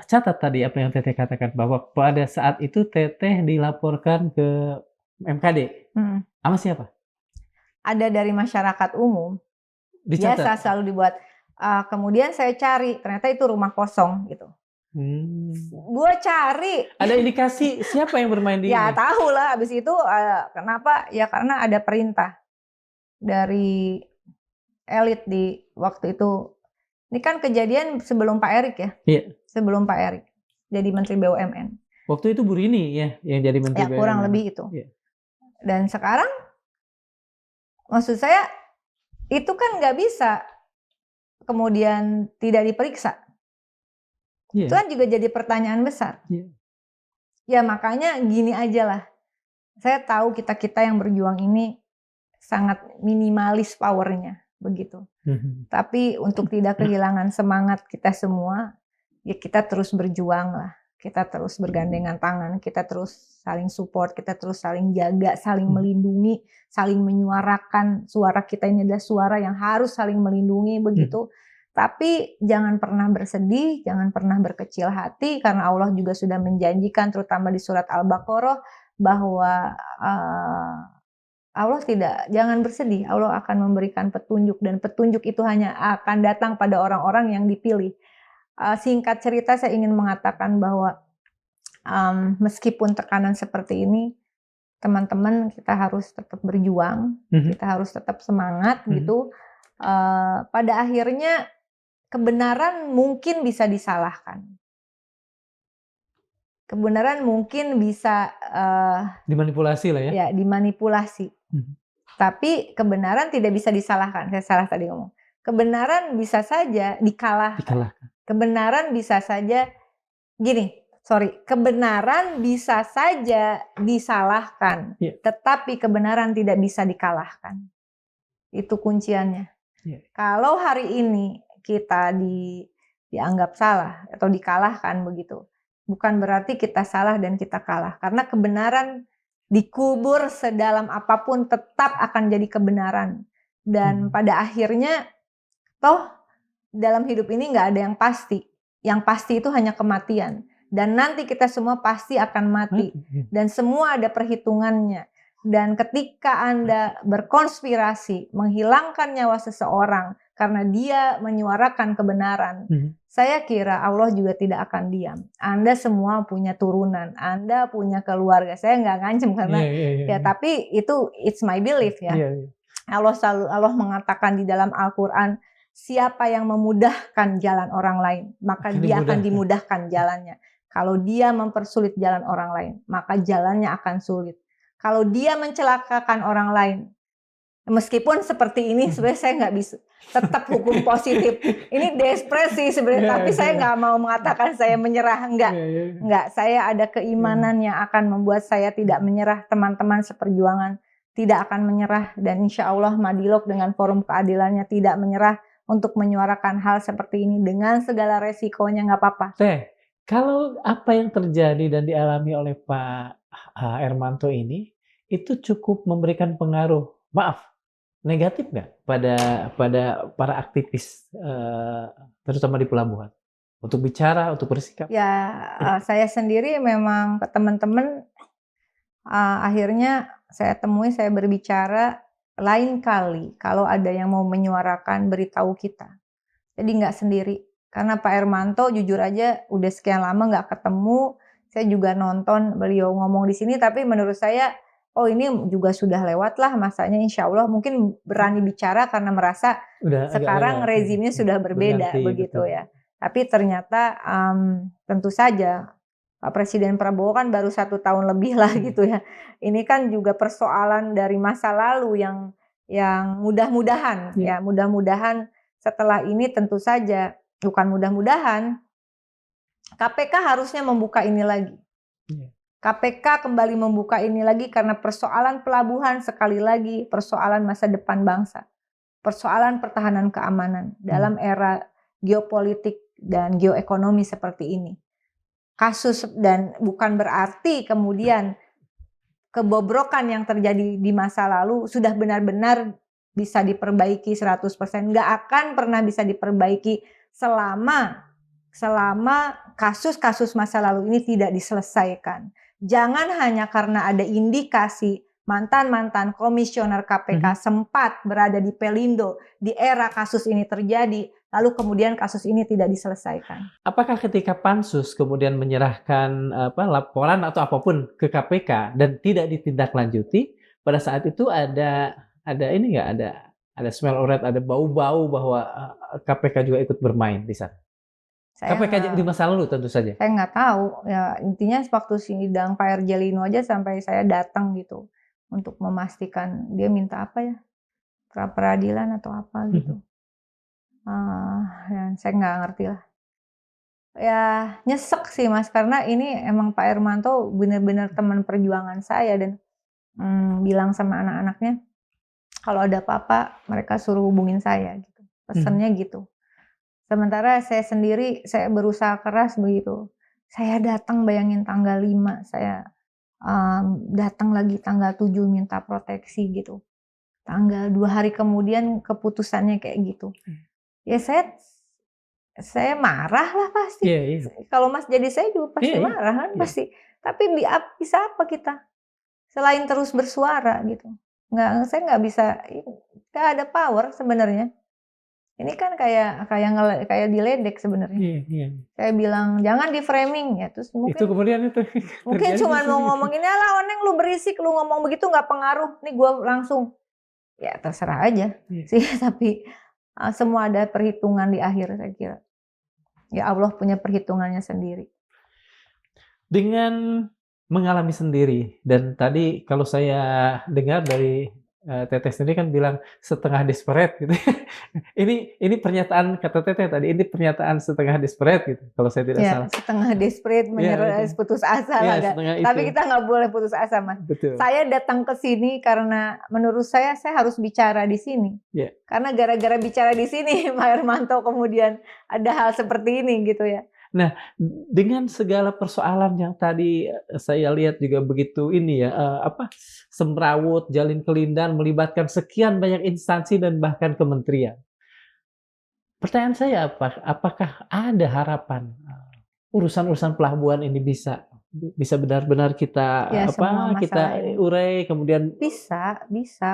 catat tadi apa yang Teteh katakan bahwa pada saat itu Teteh dilaporkan ke MKD. Sama siapa? Ada dari masyarakat umum. Dicatat. Biasa selalu dibuat. Kemudian saya cari, ternyata itu rumah kosong gitu. Gue cari. Ada indikasi siapa yang bermain di ya ini? Tahu lah. Abis itu kenapa? Ya karena ada perintah dari elit di waktu itu. Ini kan kejadian sebelum Pak Erik ya. Iya. Sebelum Pak Erik jadi Menteri BUMN. Waktu itu Bu Rini ya yang jadi Menteri BUMN. Kurang lebih itu. Iya. Dan sekarang, maksud saya itu kan nggak bisa kemudian tidak diperiksa. Yeah. Itu kan juga jadi pertanyaan besar. Yeah. Ya makanya gini aja lah. Saya tahu kita-kita yang berjuang ini sangat minimalis powernya, begitu. Tapi untuk tidak kehilangan semangat kita semua, ya kita terus berjuang lah. Kita terus bergandengan tangan, kita terus saling support, kita terus saling jaga, saling melindungi, saling menyuarakan suara kita ini adalah suara yang harus saling melindungi, begitu. Tapi jangan pernah bersedih, jangan pernah berkecil hati, karena Allah juga sudah menjanjikan, terutama di surat Al-Baqarah, bahwa Allah jangan bersedih, Allah akan memberikan petunjuk, dan petunjuk itu hanya akan datang pada orang-orang yang dipilih. Singkat cerita saya ingin mengatakan bahwa meskipun tekanan seperti ini, teman-teman kita harus tetap berjuang, kita harus tetap semangat gitu. Pada akhirnya kebenaran mungkin bisa disalahkan. Kebenaran mungkin bisa dimanipulasi lah ya. Ya, dimanipulasi. Tapi kebenaran tidak bisa disalahkan. Saya salah tadi ngomong. Kebenaran bisa saja dikalahkan. Kebenaran bisa saja kebenaran bisa saja disalahkan, tetapi kebenaran tidak bisa dikalahkan. Itu kunciannya. Kalau hari ini kita dianggap salah atau dikalahkan begitu, bukan berarti kita salah dan kita kalah. Karena kebenaran dikubur sedalam apapun tetap akan jadi kebenaran. Dan pada akhirnya, toh dalam hidup ini nggak ada yang pasti. Yang pasti itu hanya kematian. Dan nanti kita semua pasti akan mati. Dan semua ada perhitungannya. Dan ketika Anda berkonspirasi menghilangkan nyawa seseorang karena dia menyuarakan kebenaran, saya kira Allah juga tidak akan diam. Anda semua punya turunan, Anda punya keluarga. Saya nggak ngancem karena tapi itu it's my belief ya. Allah mengatakan di dalam Al-Quran, siapa yang memudahkan jalan orang lain, maka dia akan dimudahkan jalannya. Kalau dia mempersulit jalan orang lain, maka jalannya akan sulit. Kalau dia mencelakakan orang lain, meskipun seperti ini sebenarnya saya nggak bisa tetap hukum positif. Ini depresi sebenarnya, tapi saya nggak mau mengatakan saya menyerah, enggak. Saya ada keimanan yang akan membuat saya tidak menyerah. Teman-teman seperjuangan tidak akan menyerah, dan insya Allah Madilog dengan forum keadilannya tidak menyerah untuk menyuarakan hal seperti ini dengan segala resikonya, nggak apa-apa. Teh, kalau apa yang terjadi dan dialami oleh Pak Hermanto ini itu cukup memberikan pengaruh, negatif nggak pada para aktivis, terutama di pelabuhan, untuk bicara, untuk bersikap? Ya, saya sendiri memang ke teman-teman, akhirnya saya temui, saya berbicara, lain kali kalau ada yang mau menyuarakan, beritahu kita. Jadi nggak sendiri. Karena Pak Hermanto jujur aja udah sekian lama nggak ketemu, saya juga nonton beliau ngomong di sini, tapi menurut saya, oh ini juga sudah lewat lah masanya, insya Allah mungkin berani bicara karena merasa sekarang rezimnya sudah berbeda, begitu ya. Tapi ternyata tentu saja Pak Presiden Prabowo kan baru 1 tahun lebih lah gitu ya. Ini kan juga persoalan dari masa lalu yang yang mudah-mudahan Ya. ya, mudah-mudahan setelah ini tentu saja, bukan mudah-mudahan, KPK harusnya membuka ini lagi. Ya. KPK kembali membuka ini lagi karena persoalan pelabuhan sekali lagi persoalan masa depan bangsa. Persoalan pertahanan keamanan dalam era geopolitik dan geoekonomi seperti ini. Kasus, dan bukan berarti kemudian kebobrokan yang terjadi di masa lalu sudah benar-benar bisa diperbaiki 100%. Nggak akan pernah bisa diperbaiki selama kasus-kasus masa lalu ini tidak diselesaikan. Jangan hanya karena ada indikasi mantan-mantan komisioner KPK sempat berada di Pelindo di era kasus ini terjadi, lalu kemudian kasus ini tidak diselesaikan. Apakah ketika Pansus kemudian menyerahkan laporan atau apapun ke KPK dan tidak ditindaklanjuti, pada saat itu ada ini nggak, ada smell of red, ada bau-bau bahwa KPK juga ikut bermain di sana? KPK di masa lalu tentu saja. Saya nggak tahu ya, intinya waktu sidang Pak Erjelino aja sampai saya datang gitu untuk memastikan dia minta apa ya, pra peradilan atau apa gitu. Dan saya nggak ngerti lah. Ya nyesek sih Mas, karena ini emang Pak Hermanto benar-benar teman perjuangan saya, dan bilang sama anak-anaknya kalau ada apa-apa mereka suruh hubungin saya gitu. Pesannya gitu. Sementara saya sendiri, saya berusaha keras begitu. Saya datang, bayangin tanggal 5, saya datang lagi tanggal 7 minta proteksi gitu. Tanggal 2 hari kemudian keputusannya kayak gitu. Ya saya marah lah pasti. Kalau Mas jadi saya juga pasti marah kan pasti. Tapi bisa apa kita? Selain terus bersuara gitu. Saya nggak bisa, nggak ada power sebenarnya. Ini kan kayak diledek sebenarnya. Saya bilang jangan di framing ya, terus mungkin itu kemudian mungkin cuma mau ngomongin lah, Oneng lu berisik, lu ngomong begitu nggak pengaruh. Nih gue langsung ya terserah aja sih, tapi semua ada perhitungan di akhir saya kira. Ya Allah punya perhitungannya sendiri. Dengan mengalami sendiri, dan tadi kalau saya dengar dari Teteh sendiri kan bilang setengah desperate gitu. Ini pernyataan kata Teteh tadi, ini pernyataan setengah desperate gitu, kalau saya tidak salah. Setengah desperate, menyerah, putus asa lah. Tapi kita nggak boleh putus asa, Mas. Betul. Saya datang ke sini karena menurut saya harus bicara di sini. Karena gara-gara bicara di sini, Pak Hermanto kemudian ada hal seperti ini gitu ya. Nah, dengan segala persoalan yang tadi saya lihat juga begitu ini ya, semrawut, jalin kelindan, melibatkan sekian banyak instansi dan bahkan kementerian. Pertanyaan saya apakah ada harapan urusan-urusan pelabuhan ini bisa benar-benar kita kita urai, kemudian bisa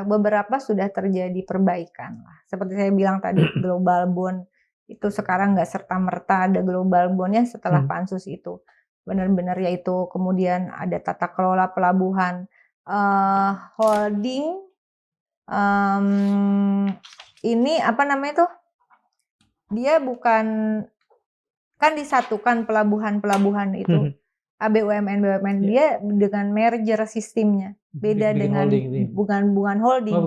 beberapa sudah terjadi perbaikan lah. Seperti saya bilang tadi, global bond itu sekarang nggak serta-merta ada global bond-nya setelah pansus itu. Benar-benar yaitu kemudian ada tata kelola pelabuhan, holding, ini apa namanya tuh? Dia bukan, kan disatukan pelabuhan-pelabuhan itu. BUMN, dia dengan merger sistemnya. Beda dengan bukan holding.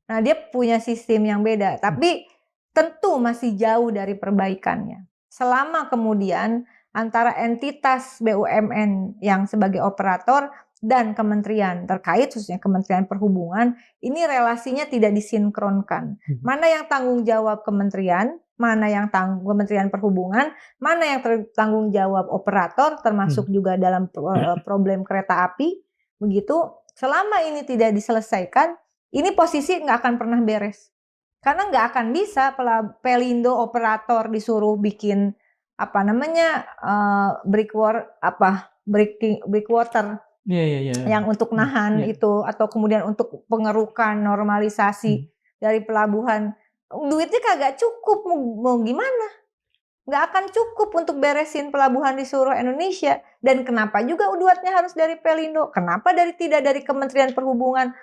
Nah, dia punya sistem yang beda, tapi tentu masih jauh dari perbaikannya. Selama kemudian antara entitas BUMN yang sebagai operator dan kementerian terkait, khususnya Kementerian Perhubungan, ini relasinya tidak disinkronkan. Mana yang tanggung jawab kementerian, mana yang Kementerian Perhubungan, mana yang tanggung jawab operator, termasuk juga dalam problem kereta api, begitu. Selama ini tidak diselesaikan, ini posisi nggak akan pernah beres. Karena nggak akan bisa Pelindo operator disuruh bikin breakwater yang untuk nahan itu, atau kemudian untuk pengerukan normalisasi dari pelabuhan. Duitnya kagak cukup, mau gimana? Nggak akan cukup untuk beresin pelabuhan di seluruh Indonesia. Dan kenapa juga duitnya harus dari Pelindo? Kenapa tidak dari Kementerian Perhubungan?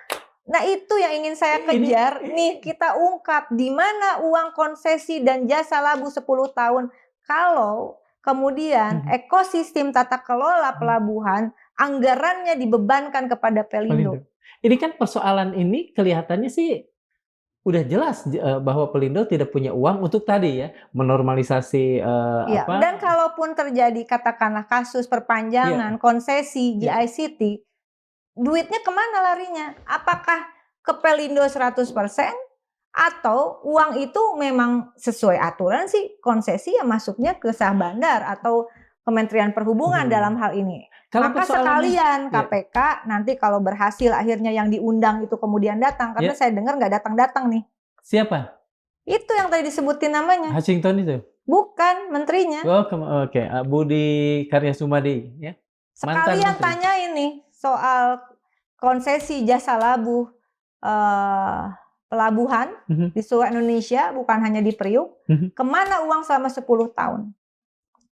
Nah, itu yang ingin saya kejar. Nih, kita ungkap di mana uang konsesi dan jasa labu 10 tahun. Kalau kemudian ekosistem tata kelola pelabuhan, anggarannya dibebankan kepada Pelindo. Ini kan persoalan ini kelihatannya sih udah jelas bahwa Pelindo tidak punya uang untuk tadi ya menormalisasi Iya, apa? dan kalaupun terjadi katakanlah kasus perpanjangan Iya, konsesi iya. GICT, duitnya kemana larinya? Apakah ke Pelindo 100% atau uang itu memang sesuai aturan sih konsesi ya masuknya ke Syah Bandar atau Kementerian Perhubungan dalam hal ini. Kalau Maka persoalannya, sekalian ya, KPK nanti kalau berhasil akhirnya yang diundang itu kemudian datang, karena ya, saya dengar nggak datang-datang nih. siapa? Itu yang tadi disebutin namanya. Hashington itu? Bukan menterinya. Oh, oke, Budi Karya Sumadi, ya, mantan Sekalian menteri. tanya ini soal konsesi jasa labuh pelabuhan Mhm, di seluruh Indonesia, bukan hanya di Priuk. mhm. Kemana uang selama 10 tahun?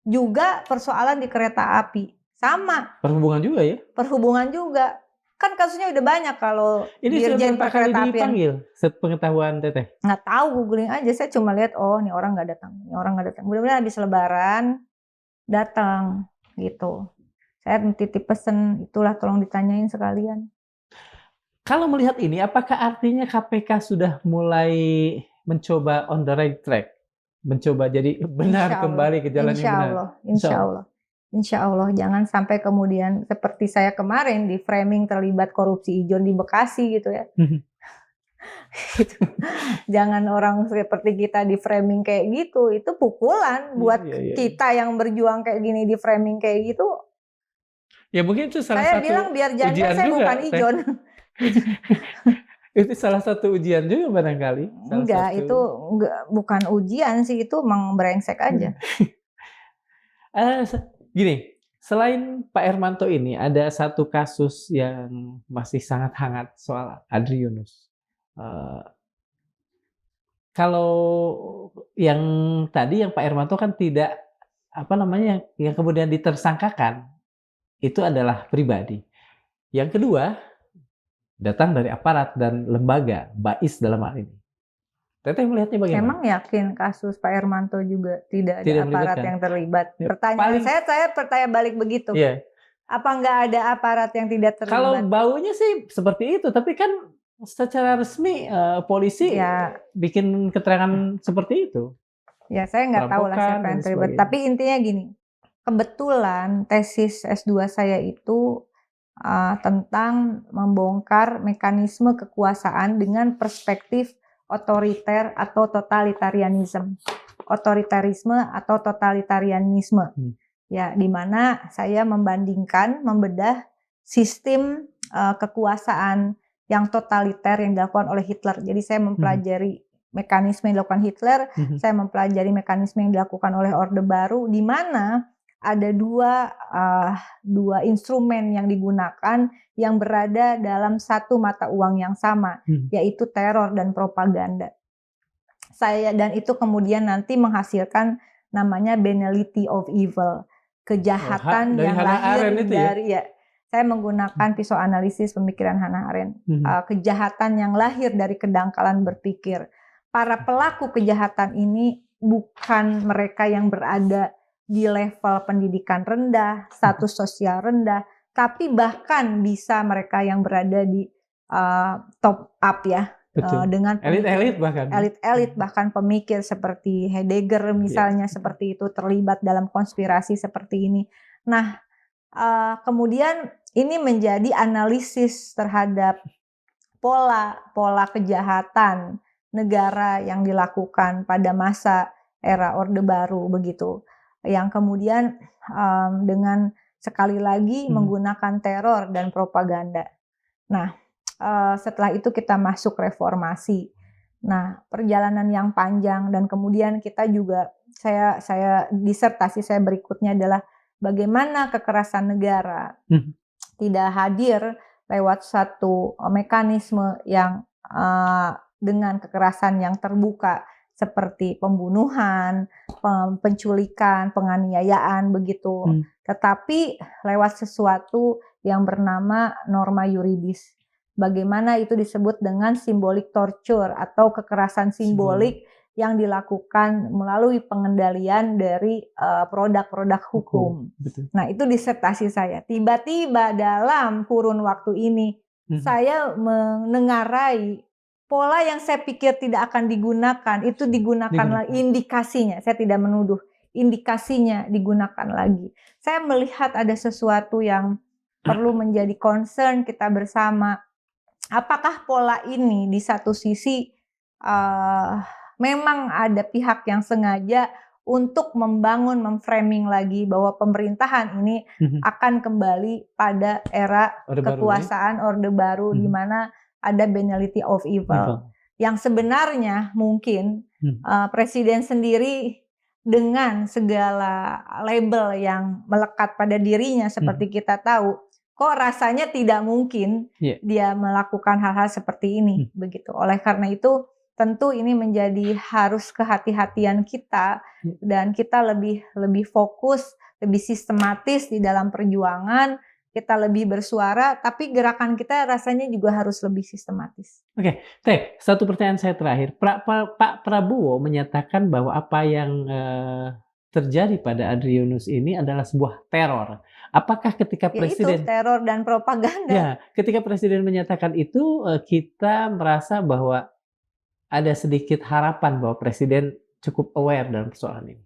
Juga persoalan di kereta api. Sama, Perhubungan juga ya? perhubungan juga. Kan kasusnya udah banyak kalau Ini sudah Dirjen berapa kali Perkereta Apian. dipanggil, sepengetahuan Teteh? Nggak tahu, googling aja. Saya cuma lihat, oh nih orang nggak datang, nih orang nggak datang. Mudah-mudahan habis Lebaran datang gitu. Saya titip pesen, itulah tolong ditanyain sekalian. Kalau melihat ini, apakah artinya KPK sudah mulai mencoba on the right track? Mencoba jadi benar Insya Allah, kembali ke jalan yang insya benar? Allah, Insya insya Allah. Allah. Insya Allah, jangan sampai kemudian seperti saya kemarin di framing terlibat korupsi ijon di Bekasi gitu ya. Gitu. Jangan orang seperti kita di framing kayak gitu, itu pukulan buat Iya, iya. kita yang berjuang kayak gini di framing kayak gitu. Ya mungkin itu salah Saya satu bilang biar janda ujian saya juga, bukan Teh. ijon. Itu salah satu ujian juga barangkali. Salah Enggak, satu. itu enggak, bukan ujian sih, itu emang brengsek aja. Gini, selain Pak Hermanto ini, ada satu kasus yang masih sangat hangat soal Adri Yunus. Eh, Kalau yang tadi yang Pak Hermanto kan tidak apa namanya yang kemudian ditersangkakan itu adalah pribadi. Yang kedua datang dari aparat dan lembaga BAIS dalam hal ini. Teteh melihatnya bagaimana? Emang yakin kasus Pak Hermanto juga tidak ada Tidak aparat melibatkan? yang terlibat? Ya, Pertanyaan paling- saya bertanya balik begitu. Iya. Apa nggak ada aparat yang tidak Kalau terlibat? baunya sih seperti itu, tapi kan secara resmi polisi Ya, bikin keterangan seperti itu. ya saya nggak tahu lah Perampokan siapa dan yang terlibat. sebagainya. Tapi intinya gini, kebetulan tesis S2 saya itu tentang membongkar mekanisme kekuasaan dengan perspektif otoriter atau totalitarianisme. Otoritarisme atau totalitarianisme. Ya, di mana saya membandingkan, membedah sistem kekuasaan yang totaliter yang dilakukan oleh Hitler. Jadi saya mempelajari mekanisme yang dilakukan Hitler, saya mempelajari mekanisme yang dilakukan oleh Orde Baru, di mana ada dua instrumen yang digunakan yang berada dalam satu mata uang yang sama, yaitu teror dan propaganda. Dan itu kemudian nanti menghasilkan namanya banality of evil, kejahatan yang lahir dari saya menggunakan pisau analisis pemikiran Hannah Arendt, kejahatan yang lahir dari kedangkalan berpikir. Para pelaku kejahatan ini bukan mereka yang berada di level pendidikan rendah, status sosial rendah, tapi bahkan bisa mereka yang berada di top up ya. Dengan elit-elit bahkan pemikir seperti Heidegger misalnya seperti itu terlibat dalam konspirasi seperti ini. Nah, kemudian ini menjadi analisis terhadap pola kejahatan negara yang dilakukan pada masa era Orde Baru begitu, yang kemudian dengan sekali lagi menggunakan teror dan propaganda. Nah, setelah itu kita masuk reformasi. Nah, perjalanan yang panjang dan kemudian kita juga saya disertasi saya berikutnya adalah bagaimana kekerasan negara tidak hadir lewat satu mekanisme yang dengan kekerasan yang terbuka seperti pembunuhan, penculikan, penganiayaan begitu, tetapi lewat sesuatu yang bernama norma yuridis. Bagaimana itu disebut dengan symbolic torture atau kekerasan simbolik yang dilakukan melalui pengendalian dari produk-produk hukum. Nah, itu disertasi saya. Tiba-tiba dalam kurun waktu ini saya menengarai pola yang saya pikir tidak akan digunakan itu digunakan lagi, indikasinya, saya tidak menuduh, indikasinya digunakan lagi. Saya melihat ada sesuatu yang perlu menjadi concern kita bersama. Apakah pola ini di satu sisi memang ada pihak yang sengaja untuk membangun, memframing lagi bahwa pemerintahan ini akan kembali pada era kekuasaan Orde Baru di mana ada banality of evil. Yang sebenarnya mungkin presiden sendiri dengan segala label yang melekat pada dirinya seperti kita tahu, kok rasanya tidak mungkin dia melakukan hal-hal seperti ini begitu. Oleh karena itu tentu ini menjadi harus kehati-hatian kita dan kita lebih fokus, lebih sistematis di dalam perjuangan, kita lebih bersuara, tapi gerakan kita rasanya juga harus lebih sistematis. Oke, Teh, satu pertanyaan saya terakhir. Pak Prabowo menyatakan bahwa apa yang terjadi pada Adrianus ini adalah sebuah teror. Apakah ketika presiden itu teror dan propaganda? Ya, ketika presiden menyatakan itu, kita merasa bahwa ada sedikit harapan bahwa presiden cukup aware dalam persoalan ini.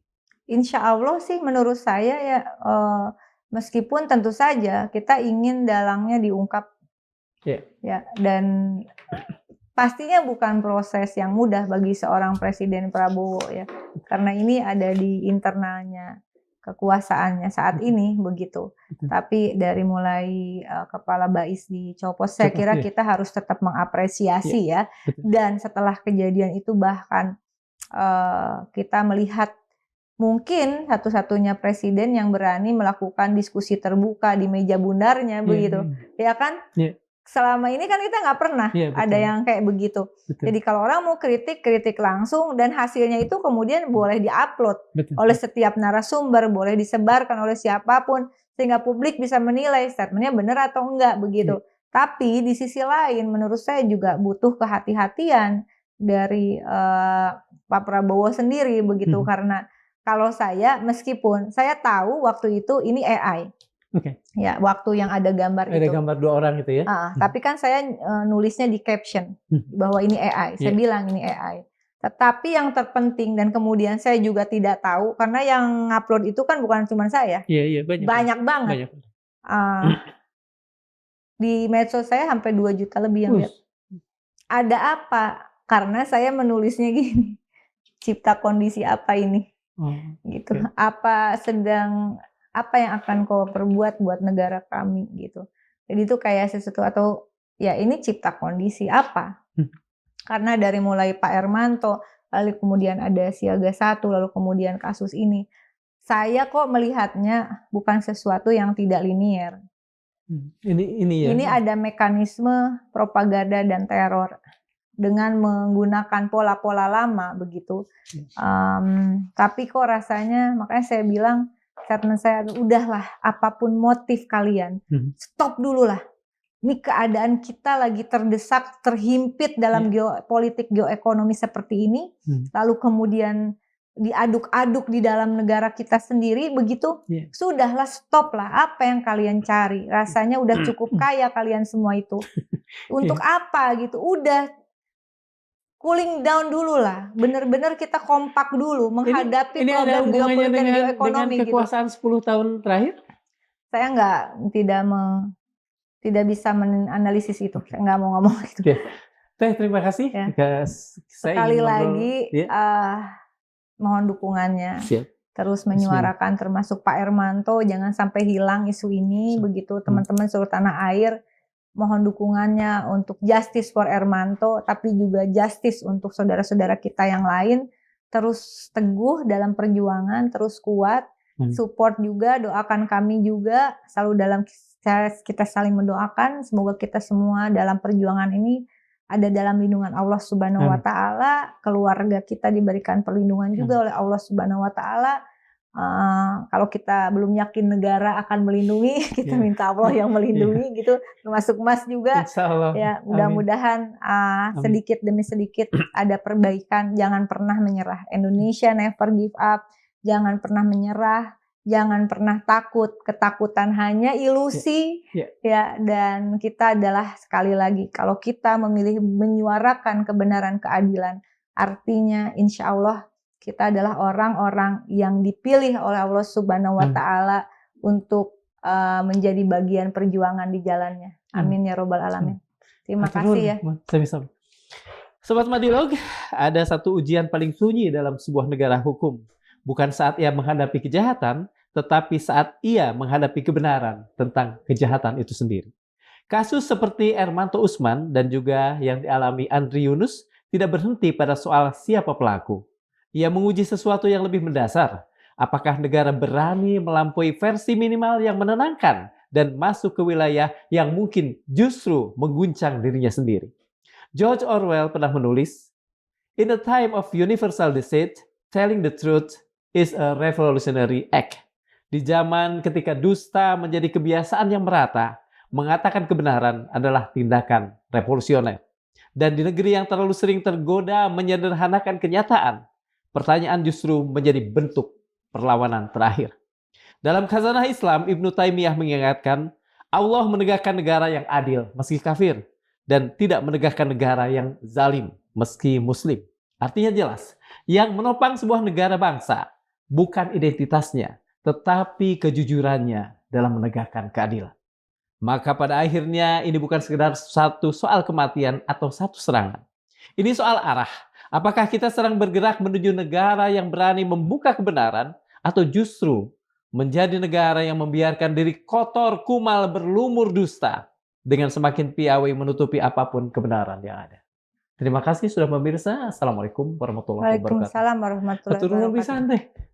Insya Allah sih menurut saya ya, meskipun tentu saja kita ingin dalangnya diungkap, ya, dan pastinya bukan proses yang mudah bagi seorang Presiden Prabowo ya, karena ini ada di internalnya kekuasaannya saat ini begitu. Tapi dari mulai kepala Bais dicopot, saya kira kita harus tetap mengapresiasi ya. Dan setelah kejadian itu bahkan kita melihat mungkin satu-satunya presiden yang berani melakukan diskusi terbuka di meja bundarnya begitu, ya kan? Selama ini kan kita nggak pernah ada yang kayak begitu. Jadi kalau orang mau kritik langsung dan hasilnya itu kemudian boleh diupload oleh setiap narasumber, boleh disebarkan oleh siapapun sehingga publik bisa menilai statementnya benar atau enggak begitu. Tapi di sisi lain menurut saya juga butuh kehati-hatian dari Pak Prabowo sendiri begitu, karena kalau saya meskipun saya tahu waktu itu ini AI. Ya, waktu yang ada gambar itu. Ada gambar 2 orang itu ya. Tapi kan saya nulisnya di caption bahwa ini AI. Saya bilang ini AI. Tetapi yang terpenting dan kemudian saya juga tidak tahu karena yang ngupload itu kan bukan cuma saya. Banyak banget. Di medsos saya sampai 2 juta lebih yang lihat. Ada apa? Karena saya menulisnya gini. Cipta kondisi apa ini? Gitu. Apa yang akan kau perbuat buat negara kami gitu. Jadi itu kayak sesuatu atau ya ini cipta kondisi apa? Karena dari mulai Pak Hermanto, lalu kemudian ada Siaga 1, lalu kemudian kasus ini. Saya kok melihatnya bukan sesuatu yang tidak linier. Ini ada mekanisme propaganda dan teror dengan menggunakan pola-pola lama begitu. Tapi kok rasanya, makanya saya bilang karena saya udahlah apapun motif kalian, stop dulu lah. Ini keadaan kita lagi terdesak, terhimpit dalam geopolitik geoekonomi seperti ini, lalu kemudian diaduk-aduk di dalam negara kita sendiri begitu. Sudahlah, stop lah. Apa yang kalian cari? Rasanya udah cukup kaya kalian semua itu. Untuk apa gitu? Udah cooling down dulu lah, benar-benar kita kompak dulu menghadapi problem geopolitik dan geoekonomi dengan kekuasaan gitu. 10 tahun terakhir? Saya tidak bisa menganalisis itu, saya nggak mau ngomong itu. Teh, terima kasih. Sekali lagi, mohon dukungannya. Terus menyuarakan termasuk Pak Hermanto, jangan sampai hilang isu ini, begitu teman-teman seluruh tanah air. Mohon dukungannya untuk justice for Hermanto, tapi juga justice untuk saudara-saudara kita yang lain. Terus teguh dalam perjuangan, terus kuat, support juga, doakan kami juga, selalu dalam kita saling mendoakan. Semoga kita semua dalam perjuangan ini ada dalam lindungan Allah Subhanahu wa Ta'ala, keluarga kita diberikan perlindungan juga oleh Allah Subhanahu wa Ta'ala. Kalau kita belum yakin negara akan melindungi, kita minta Allah yang melindungi gitu, termasuk Mas juga. Ya, mudah-mudahan sedikit demi sedikit ada perbaikan. Jangan pernah menyerah. Indonesia never give up. Jangan pernah menyerah. Jangan pernah takut, ketakutan hanya ilusi, ya. Dan kita adalah sekali lagi, kalau kita memilih menyuarakan kebenaran keadilan, artinya insya Allah kita adalah orang-orang yang dipilih oleh Allah Subhanahu Wa Taala untuk menjadi bagian perjuangan di jalannya. Amin ya robbal alamin. Terima kasih ya. Sobat Madilog, ada satu ujian paling sunyi dalam sebuah negara hukum. Bukan saat ia menghadapi kejahatan, tetapi saat ia menghadapi kebenaran tentang kejahatan itu sendiri. Kasus seperti Ermanto Usman dan juga yang dialami Andri Yunus tidak berhenti pada soal siapa pelaku. Ia menguji sesuatu yang lebih mendasar. Apakah negara berani melampaui versi minimal yang menenangkan dan masuk ke wilayah yang mungkin justru mengguncang dirinya sendiri? George Orwell pernah menulis, "In a time of universal deceit, telling the truth is a revolutionary act." Di zaman ketika dusta menjadi kebiasaan yang merata, mengatakan kebenaran adalah tindakan revolusioner. Dan di negeri yang terlalu sering tergoda menyederhanakan kenyataan, pertanyaan justru menjadi bentuk perlawanan terakhir. Dalam Khazanah Islam, Ibnu Taimiyah mengingatkan, Allah menegakkan negara yang adil meski kafir, dan tidak menegakkan negara yang zalim meski muslim. Artinya jelas, yang menopang sebuah negara bangsa bukan identitasnya, tetapi kejujurannya dalam menegakkan keadilan. Maka pada akhirnya ini bukan sekedar satu soal kematian atau satu serangan. Ini soal arah. Apakah kita sedang bergerak menuju negara yang berani membuka kebenaran atau justru menjadi negara yang membiarkan diri kotor, kumal, berlumur dusta dengan semakin piawai menutupi apapun kebenaran yang ada. Terima kasih sudah pemirsa. Assalamualaikum warahmatullahi wabarakatuh. Waalaikumsalam warahmatullahi wabarakatuh.